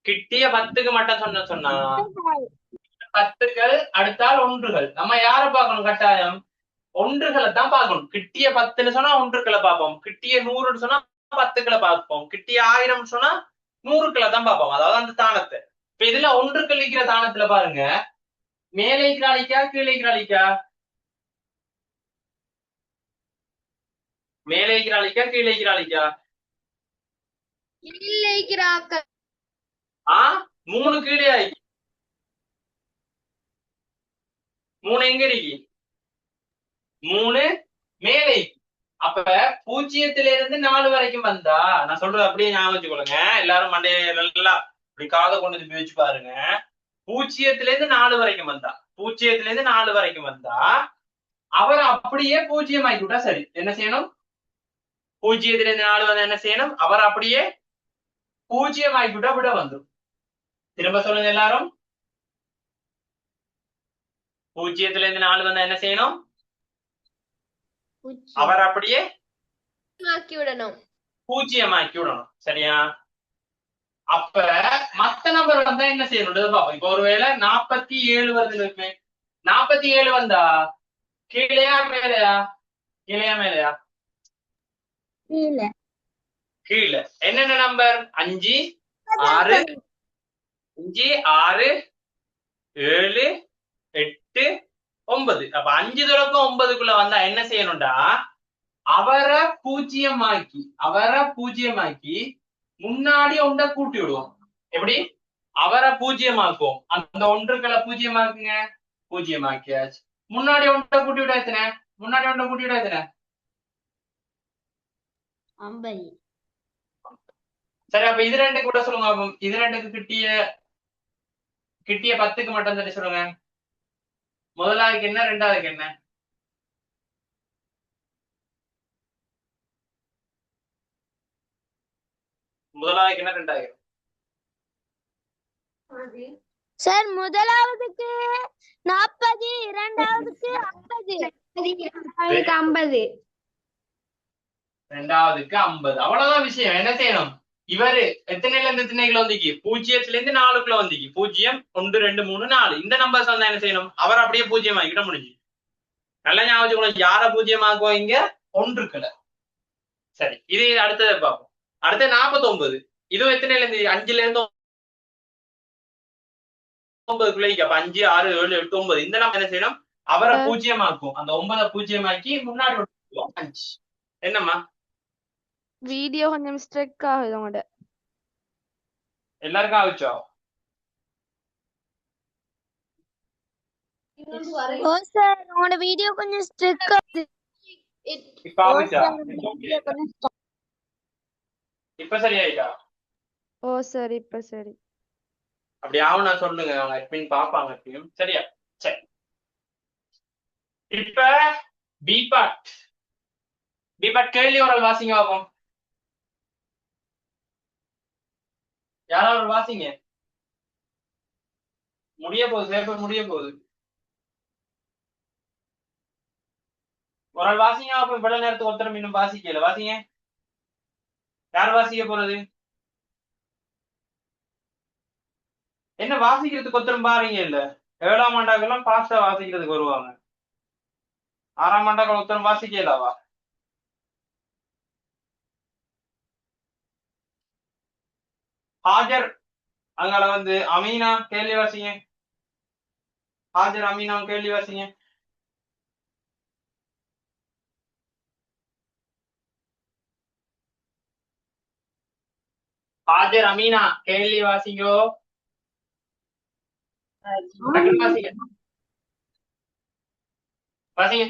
கிட்டிய 10க்கு மட்டும் சொன்னா 10கள், அடுத்தால் ஒன்றுகள். நம்ம யார பார்க்கணும்? கட்டாயம் ஒன்றுகளை தான் பார்க்கணும். கிட்டிய 10ன்னு சொன்னா ஒன்றுகளை பார்ப்போம். கிட்டிய 100ன்னு சொன்னா 10களை பார்ப்போம். கிட்டிய 1000 சொன்னா 100களை தான் பார்ப்போம். அதாவது அந்த தானத்தை. இப்ப இதுல ஒன்றுகள் இருக்கிற தானத்துல பாருங்க, மேலே இருக்கிற அழிக்கா கீழே இருக்கிற அழிக்கா? மேலே இருக்கிற அழிக்கா கீழே இருக்கிற அழிக்கா? இல்லைக்கிறாக்கள். 3 கீழே ஆயிக்கு. 3 எங்க இருக்கு? 3 மேலே. அப்ப 0லிருந்து 4 வரைக்கும் வந்தா, நான் சொல்றது அப்படியே ஞாபகம் வச்சுக்கொள்ளுங்க. எல்லாரும் மண்டைய நல்லா இப்படி காதை கொண்டு போய் வச்சு பாருங்க. 0லிருந்து 4 வரைக்கும் வந்தா, 0லிருந்து 4 வரைக்கும் வந்தா அவர் அப்படியே 0 ஆக்கி விட்டா சரி. என்ன செய்யணும்? 0லிருந்து 4 வந்தா என்ன செய்யணும்? அவர் அப்படியே 0 ஆக்கி விட்டா விட வந்துடும். திரும்ப சொல்லுங்க எல்லாரும். 0லிருந்து 4 வந்தா என்ன செய்யணும்? அவர் அப்படியே ஆக்கி விடணும். 0 ஆக்கி விடணும். சரியா? அப்ப மத்த நம்பர் வந்தா என்ன செய்யணும்? இப்ப ஒருவேளை 47 வருது. 47 வந்தா கீழையா மேலையா? கீழையா மேலையா? கீழே. என்னென்ன நம்பர்? 5 6 5 6 7 8 9. அப்ப 5 தொடக்கம் 9க்குள்ள வந்தா என்ன செய்யணும்டா? அவரை 0 ஆக்கி முன்னாடி ஒன்றை கூட்டி விடுவோம். எப்படி? அவரை 0 ஆக்குவோம். அந்த ஒன்றுகளை 0 ஆக்குங்க. 0 ஆக்கியாச்சு. முன்னாடி ஒன்றை கூட்டி விட எத்தனை? முன்னாடி ஒன்றை கூட்டி விட எத்தனை? 50. சரி, அப்ப இது 2 கூட சொல்லுங்க. இது 2க்கு கிட்டிய 10க்கு மட்டும் தட்டி சொல்லுங்க. முதலாவதுக்கு என்ன, ரெண்டாவதுக்கு என்ன? முதலாவதுக்கு என்ன 2000? சார் முதலாவதுக்கு 40, இரண்டாவதுக்கு 50. 50. ரெண்டாவதுக்கு 50. அவ்வளவுதான் விஷயம். என்ன செய்யணும்? இவரு எத்தனைல இருந்து எத்தனைக்குள்ள வந்திக்கு? 0ல இருந்து 4க்குள்ள வந்திக்கு. 0, 1, 2, 3, 4 இந்த நம்பர்ஸ் வந்தா என்ன செய்யணும்? அவர் அப்படியே 0 ஆக்கிட முடிஞ்சு. நல்ல ஞாபகம், யார 0 ஆக்குவோம் இங்க? 1க்குள்ள. சரி, இது அடுத்ததை பார்ப்போம். அடுத்து 49. இதுவும் எத்தனைல இருந்து? 5ல இருந்து 9க்குள்ள. அப்ப 5, 6, 7, 8, 9 இந்த நம்பர் என்ன செய்யணும்? அவரை 0 ஆக்கும். அந்த 9 0 ஆக்கி முன்னாடி 5. என்னம்மா? வீடியோ கொஞ்சம் ஸ்ட்ரெக் ஆகுது உங்களோட. எல்லாருக்கும் ஆச்சோ? ஓ சார் உங்களோட வீடியோ கொஞ்சம் ஸ்ட்ரிக் ஆகுது. இப்ப ஆச்சா? இப்ப சரியாயிட்டா? ஓ சரி, இப்ப சரி. அப்படி ஆகுனா சொல்லுங்க, அவங்க அட்மின் பாப்பாங்க எப்பயும். சரியா? சரி, இப்ப பி பார்ட். பி பார்ட் கேள்வி ஒரு வாசிங்க பாப்போம். யாராவது ஒரு வாசிங்க. முடிய போகுது, பேப்பர் முடிய போகுது. ஒரு ஆள் வாசிங்க பாப்போம். இவ்வளவு நேரத்துக்கு ஒருத்தர் இன்னும் வாசிக்கல. வாசிங்க. யார் வாசிக்க போறது? என்ன வாசிக்கிறதுக்கு ஒருத்தரும் பாருங்க இல்ல. 7ஆம் ஆண்டாக்கெல்லாம் பாஸ்டா வாசிக்கிறதுக்கு வருவாங்க. 6ஆம் ஆண்டாக்கள் ஒருத்தரும் வாசிக்கலாவா? ஹாஜர் அங்கால வந்து அமீனா கேள்வி வாசிங்க. ஹாஜர் அமீனா கேள்வி வாசிங்க. ஹாஜர் அமீனா கேள்வி வாசிங்கோ. வாசிங்க வாசிங்க.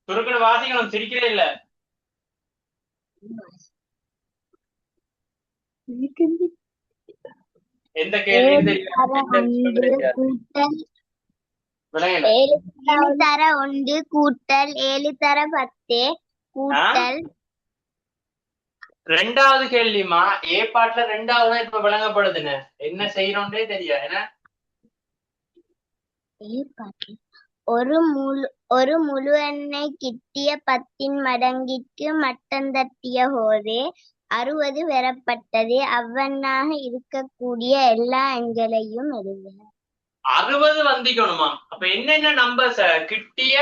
சுருக்குன்னு வாசிக்கணும், சிரிக்கிறே இல்ல. எந்த கேள்வின்னு தெரியல. விளங்கல. 7 தர 1 கூட்டல் 7 தர 10 கூட்டல். ரெண்டாவது கேள்விமா ஏ பாட்டுல ரெண்டாவது தான் இப்ப விளங்கப்படுதுன்னு. என்ன செய்யறோம்னே தெரியா. என்ன ஒரு முழு எண்ணை கிட்டிய 10 மடங்கிற்கு மட்டம் தட்டிய போதே 60 பெறப்பட்டது. அவ்வண்ணாக இருக்கக்கூடிய எல்லா எண்களையும் எழுதுக. 60 வந்திக்கணுமா? அப்ப என்னென்ன நம்பர்ஸ் கிட்டிய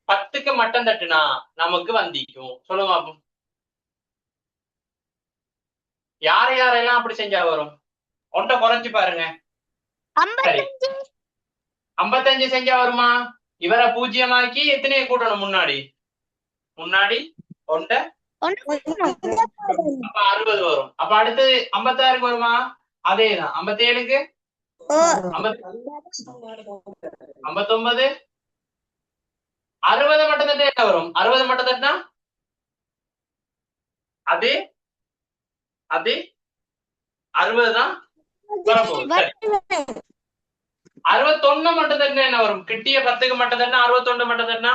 10க்கு மட்டம் தட்டுனா நமக்கு வந்திக்கும்? சொல்லுங்க. யாரெல்லாம் அப்படி செஞ்சா வரும்? ஒன்றை குறைஞ்சு பாருங்க. 55 செஞ்சா வருமா? இவரை 0 ஆக்கி எத்தனையை கூட்டணும்? முன்னாடி ஒன்றை. அப்ப 60 வரும். அப்ப அடுத்து 56க்கு வருமா? அதேதான். 57க்கு 59. 60 மட்டும் தட்டா என்ன வரும்? 60 மட்டும் தட்டினா அதே 60 தான் வரப்போகுது. சரி, 61 மட்டும் தட்டினா என்ன வரும்? கிட்டிய 10க்கு மட்டும் தட்டினா 61 மட்டும் தட்டினா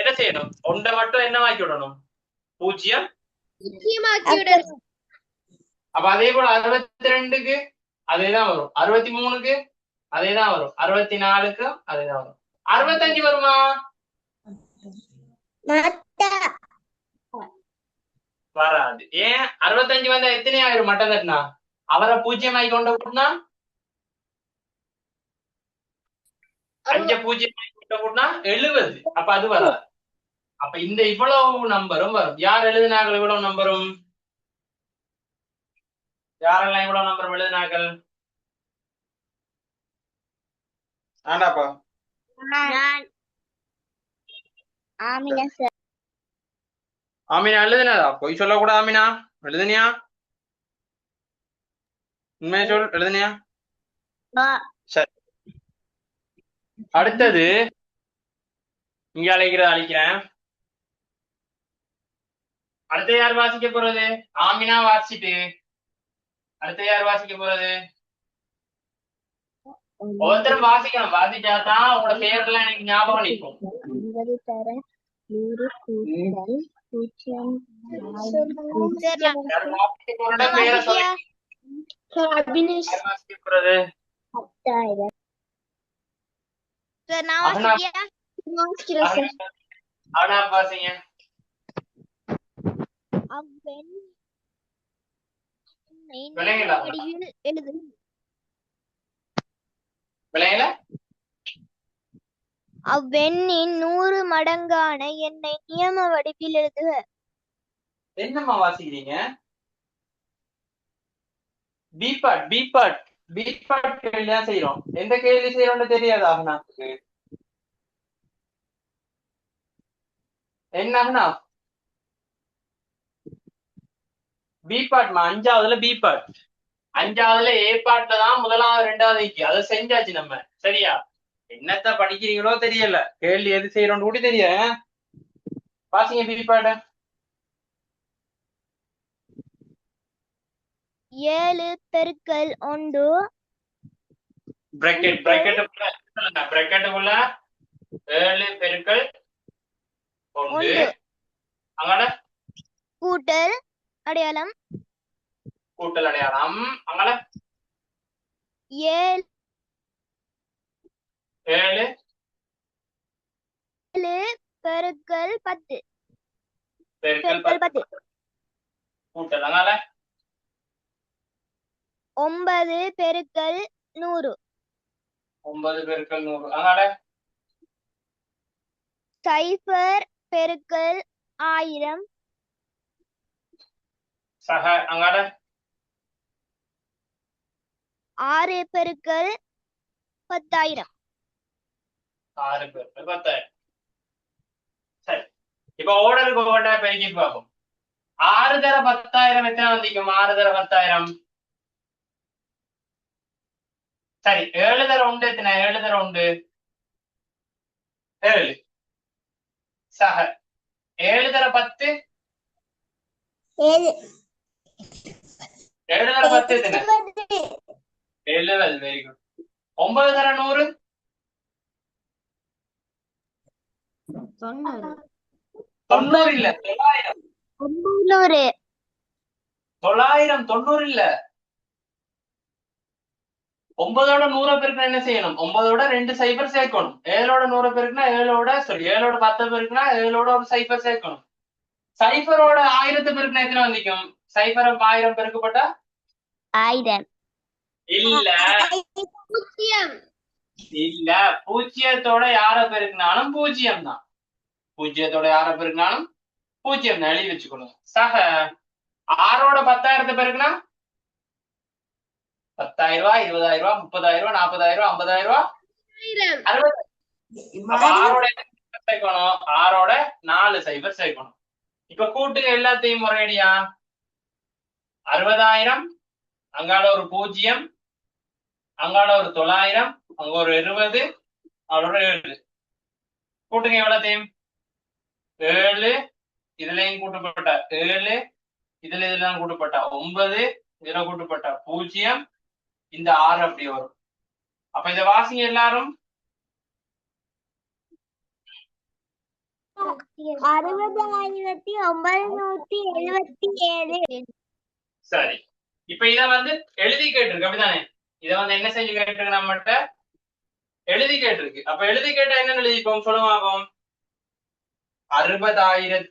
என்ன செய்யணும்? ஒன்றை மட்டும் என்ன ஆக்கி விடணும்? 0 ஆக்கி விடணும். அப்ப அதே போல 62க்கு அதேதான் வரும். 63க்கு அதேதான் வரும். 64க்கு அதேதான் வரும். 65 வருமா? வராது. ஏன்? 65 வந்தா எத்தனை ஆயிரம் மட்டம் தட்டினா? அவரை 0 ஆகி கொண்டு கூட்டினா 5 0 ஆகி கொண்டு கூட்டினா 70. அப்ப அது வராது. அப்ப இந்த இவ்வளவு நம்பரும் வரும். யார் எழுதினார்கள் இவ்வளவு நம்பரும்? யாரெல்லாம் இவ்வளவு நம்பரும் எழுதினார்கள்? ஆண்டாப்பா ஆமினா எழுதுனதா? பொய் சொல்லக்கூடாது. ஆமினா எழுதுனியா? உண்மையை சொல். எழுதுனியா? சரி, அடுத்தது இங்க அழிக்கிறேன். அடுத்த யார் வாசிக்க போறது? ஆமினா வாசிட்டு அடுத்த யார் வாசிக்க போறது? ஒவ்வொருத்தரும் வாசிக்கணும். வாசிச்சாதான் உங்களோட பேரெல்லாம் எனக்கு ஞாபகம் நிற்கும். 50 தர 100 கூட்டல் 0 யாரும் வாசிக்க போறோட பேரை சொல்லி அபினேஷ் யார் வாசிக்க போறது? 10,000 சார் நான் அகனா வாசிக்கிறேன் சார். அவனா வாசிங்க. அவ்வெண் விளையாடலாம். வடிவில் எழுது விளையாட அவ்வெண்ணின் 100 மடங்கான எண்ணை நியம வடிவில் எழுதுக. என்னம்மா வாசிக்கிறீங்க? பீபாட் கேள்வியா செய்யறோம். எந்த கேள்வி செய்யறோம்னு தெரியாதா அகனாக்கு? என்ன அகனா? பீபாட்மா 5வதுல பீபாட். 5வதுல ஏ பாட்ல தான் 1வது 2வது அதை செஞ்சாச்சு நம்ம. சரியா? என்னத்த படிக்கிறீங்களோ தெரியல. கேள்வி எது செய்யறோம்னு கூட தெரிய. வாசிங்க பீபாட். 7 பெருக்கல் 1 பிரக்கெட்டுக்குள்ள 7 பெருக்கல் 1 அங்கட கூட்டல் அடையாளம் கூட்டல் அடையாளம் அங்கட 7 பெருக்கல் 10 பெருக்கல் பெருக்கல் 10 கூட்டல் அங்கட 9 பெருக்கல் 100 9 பெருக்கல் 100 அங்கட 0 பெருக்கல் 1000 சக அங்கட 6 பெருக்கல் 10,000 6 பெருக்கல் 10,000. சரி, இப்ப ஓடலுக்கு ஓட பெருக்கி பார்ப்போம். 6 தர 10,000 எத்தனை வந்திக்கும்? 6 தர 10,000. சரி, 7 தர 1 எத்தனை? 7 தர 1 7. சக 7 தர 10 7 7 தர 10 எத்தனை? 70. Very good. 9 தர 100 90 இல்ல 900. 900 90 இல்ல. 9ஓட 100 பெருக்குனா என்ன செய்யணும்? 9ஓட 2 சைபர் சேர்க்கணும். 7ஓட 100 பெருக்குனா 7ஓட 10 பெருக்குனா 7ஓட ஒரு சைபர் சேர்க்கணும். சைபரோட 1000 பெருக்குனா எத்தனை வந்திக்கும்? சைபர் 1000 பெருக்கப்பட்டா 1000 இல்ல இல்ல. பூஜ்ஜியத்தோட யார பெருக்குனாலும் 0 தான். பூஜ்ஜியத்தோட யார பெருக்குனாலும் 0 தான். எழுதி வச்சுக்கணும். சக 6ஓட 10,000 பெருக்குனா 10,000 ரூபாய், 20,000 ரூபாய், 30,000 ரூபாய், 40,000 ரூபாய், 50,000 ரூபாய், 60,000. அப்ப 6ஓட சேர்க்கணும். 6ஓட 4 சைபர் சேர்க்கணும். இப்ப கூட்டுங்க எல்லாத்தையும் முறையடியா. 60,000 அங்கால ஒரு 0, அங்கால ஒரு 900, அங்க ஒரு 20, அவ்வளோ 7. கூட்டுங்க எவ்வளத்தையும். 7 இதுலயும் கூட்டுப்பட்ட 7, இதெல்லாம் கூட்டுப்பட்டா 9, இதுல கூட்டுப்பட்டா 0, இந்த 6 அப்படி வரும். அப்ப இத வாசிங்க எல்லாரும். 60,977 சரி, இப்ப இத எழுதி கேட்டிருக்கு அப்படிதானே? இத என்ன செஞ்சு கேட்டிருக்கு? நம்மகிட்ட எழுதி கேட்டிருக்கு. அப்ப எழுதி கேட்டா என்ன எழுதிப்போம் சொல்லுங்க பாப்போம். 60,000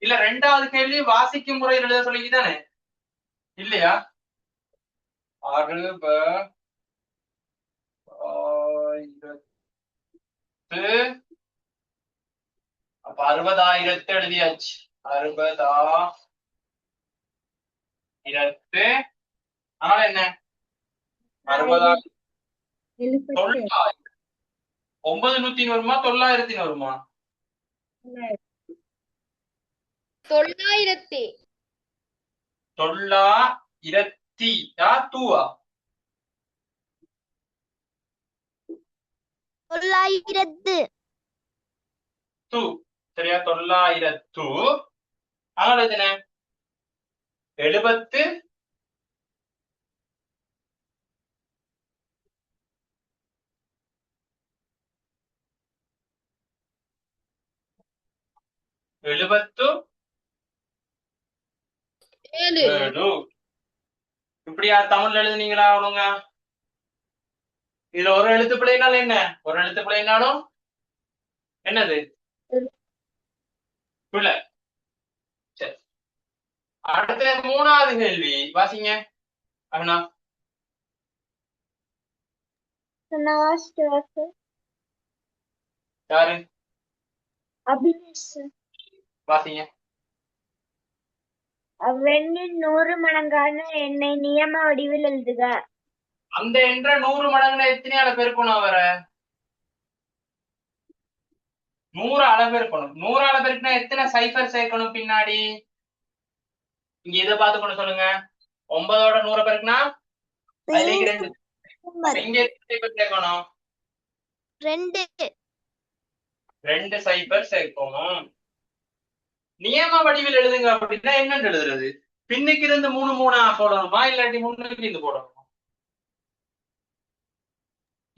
இல்ல 2வது கேள்வி வாசிக்கும் முறையில் எழுத சொல்லிதானே இல்லையா? 60,000 அப்ப 60,000 எழுதியாச்சு. 60,000 அதனால என்ன? 60,000 900 வருமா 900 வருமா? 900 900 தூவா 900 து சரியா 900 அங்கே எத்தனை 70 77 இப்படியா தமிழ்ல எழுதுனீங்களா அவனுங்க இதுல ஒரு எழுத்து பிள்ளைனாலும் என்ன ஒரு எழுத்து பிள்ளைனாலும் என்னது பிள்ளை சரி அடுத்த மூணாவது கேள்வி வாசிங்க அண்ணா நான் வாசிக்கிறேன் சார். யாரு அபினேஷ் சார். வாசிங்க அவ்வெண்ணின் 100 மடங்கான எண்ணை நியம வடிவில் எழுதுக. அந்த என்ற 100 மடங்குல எத்தனையால பெருக்கணும் அவரை 100 அளவு இருக்கணும் 100 அளவு இருக்குன்னா எத்தனை சைபர் சேர்க்கணும் பின்னாடி இங்க இதை பார்த்துக்கணும் சொல்லுங்க 9ஓட 100 பெருக்குனா இங்க சைபர் சேர்க்கணும் 2 சைபர் சேர்க்கணும் நியம வடிவில் எழுதுங்க அப்படின்னா என்னன்னு எழுதுறது பின்னுக்கு இருந்து 3 போடணுமா இல்லாட்டி முன்னுக்கு இருந்து போடணுமா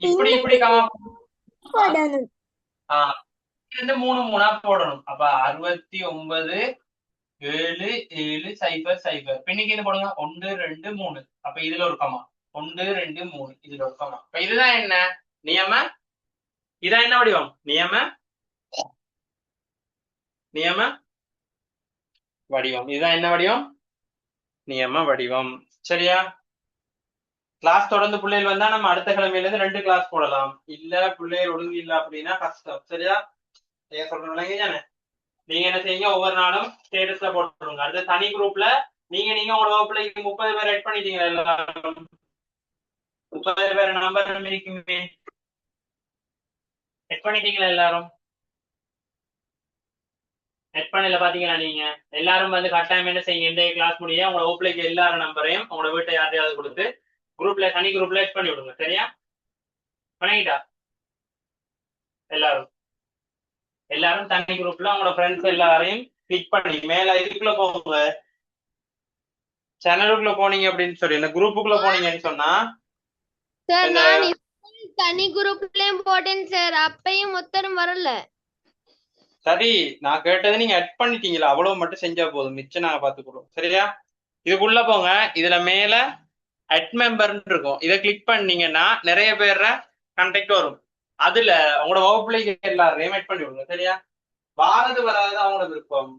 இப்படி போடணும். இருந்து 3 போடணும் அப்ப 69 7 7 சைபர் சைபர் பின்னுக்கு இருந்து போடுங்க 1 2 3 அப்ப இதுல ஒரு கமா 1 2 3 இதுல ஒரு கமா அப்ப இதுதான் என்ன நியம இதான் என்ன வடிவம் நியம வடிவம் இதுதான் என்ன வடிவம் நியம வடிவம் சரியா கிளாஸ் தொடர்ந்து பிள்ளைகள் வந்தா நம்ம அடுத்த கிழமையில இருந்து 2 கிளாஸ் போடலாம் இல்ல பிள்ளைகள் ஒழுங்கு இல்ல அப்படின்னா கஷ்டம் சரியா சொல்றேன் நீங்க என்ன செய்யுங்க ஒவ்வொரு நாளும் ஸ்டேட்டஸ்ல போட்டுருங்க அடுத்த தனி குரூப்ல நீங்க உங்களோட வகுப்புல 30 பேர் ஆட் பண்ணிட்டீங்க எல்லாரும் 30 பேர் நம்பர் இருக்குமே ஆட் பண்ணிட்டீங்களா எல்லாரும் ஆட் பண்ணல பாத்தீங்களா நீங்க எல்லாரும் வந்து கட்டாயம் என்ன செய்யுங்க இந்த கிளாஸ் முடிய உங்களோட வகுப்புல எல்லாரும் நம்பரையும் உங்களோட வீட்டை யாரையாவது கொடுத்து குரூப்ல தனி குரூப்ல ஆட் பண்ணி விடுங்க சரியா பண்ணிக்கிட்டா எல்லாரும் தனி குரூப்ல உங்களோட ஃப்ரெண்ட்ஸ் எல்லாரையும் கிளிக் பண்ணி மேல இதுக்குள்ள போங்க சேனலுக்குள்ள போனீங்க அப்படின்னு சொல்லி இந்த குரூப்புக்குள்ள போனீங்கன்னு சொன்னா சார் நான் தனி குரூப்லயும் போட்டேன் சார் அப்பயும் ஒத்தரும் வரல சரி நான் கேட்டது நீங்க ஆட் பண்ணிட்டீங்களா அவ்வளவு மட்டும் செஞ்சா போதும் மிச்சம் நாங்க பாத்துக்கிறோம் சரியா இதுக்குள்ள போங்க இதுல மேல அட் மெம்பர்னு இருக்கும் இதை கிளிக் பண்ணீங்கன்னா நிறைய பேர கான்டாக்ட் வரும் அதுல உங்களோட வகுப்புல எல்லாரையும் ஆட் பண்ணி விடுங்க சரியா வாரது வராது அவங்களோட விருப்பம்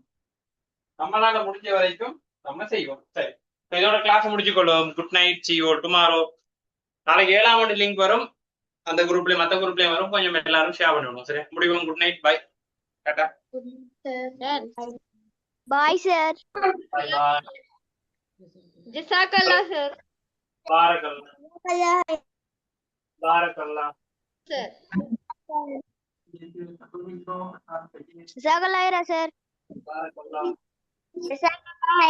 நம்மளால முடிஞ்ச வரைக்கும் நம்ம செய்வோம் சரி இதோட கிளாஸ் முடிச்சுக்கொள்ளும் good night see you tomorrow நாளைக்கு 7ஆம் ஆண்டு லிங்க் வரும் அந்த குரூப்லயும் மற்ற குரூப்லயும் வரும் கொஞ்சம் எல்லாரும் ஷேர் பண்ணிவிடுவோம் சரி முடிவோம் குட் நைட் பை டாடா பாய் சார் பை பாய் ஜஸாக்கல்லாஹ் சார் பாரக்கல்லாஹ் சார் ஜஸாக்கல்லாஹ் சார் பாரக்கல்லாஹ் ஜஸாக்கல்லாஹ்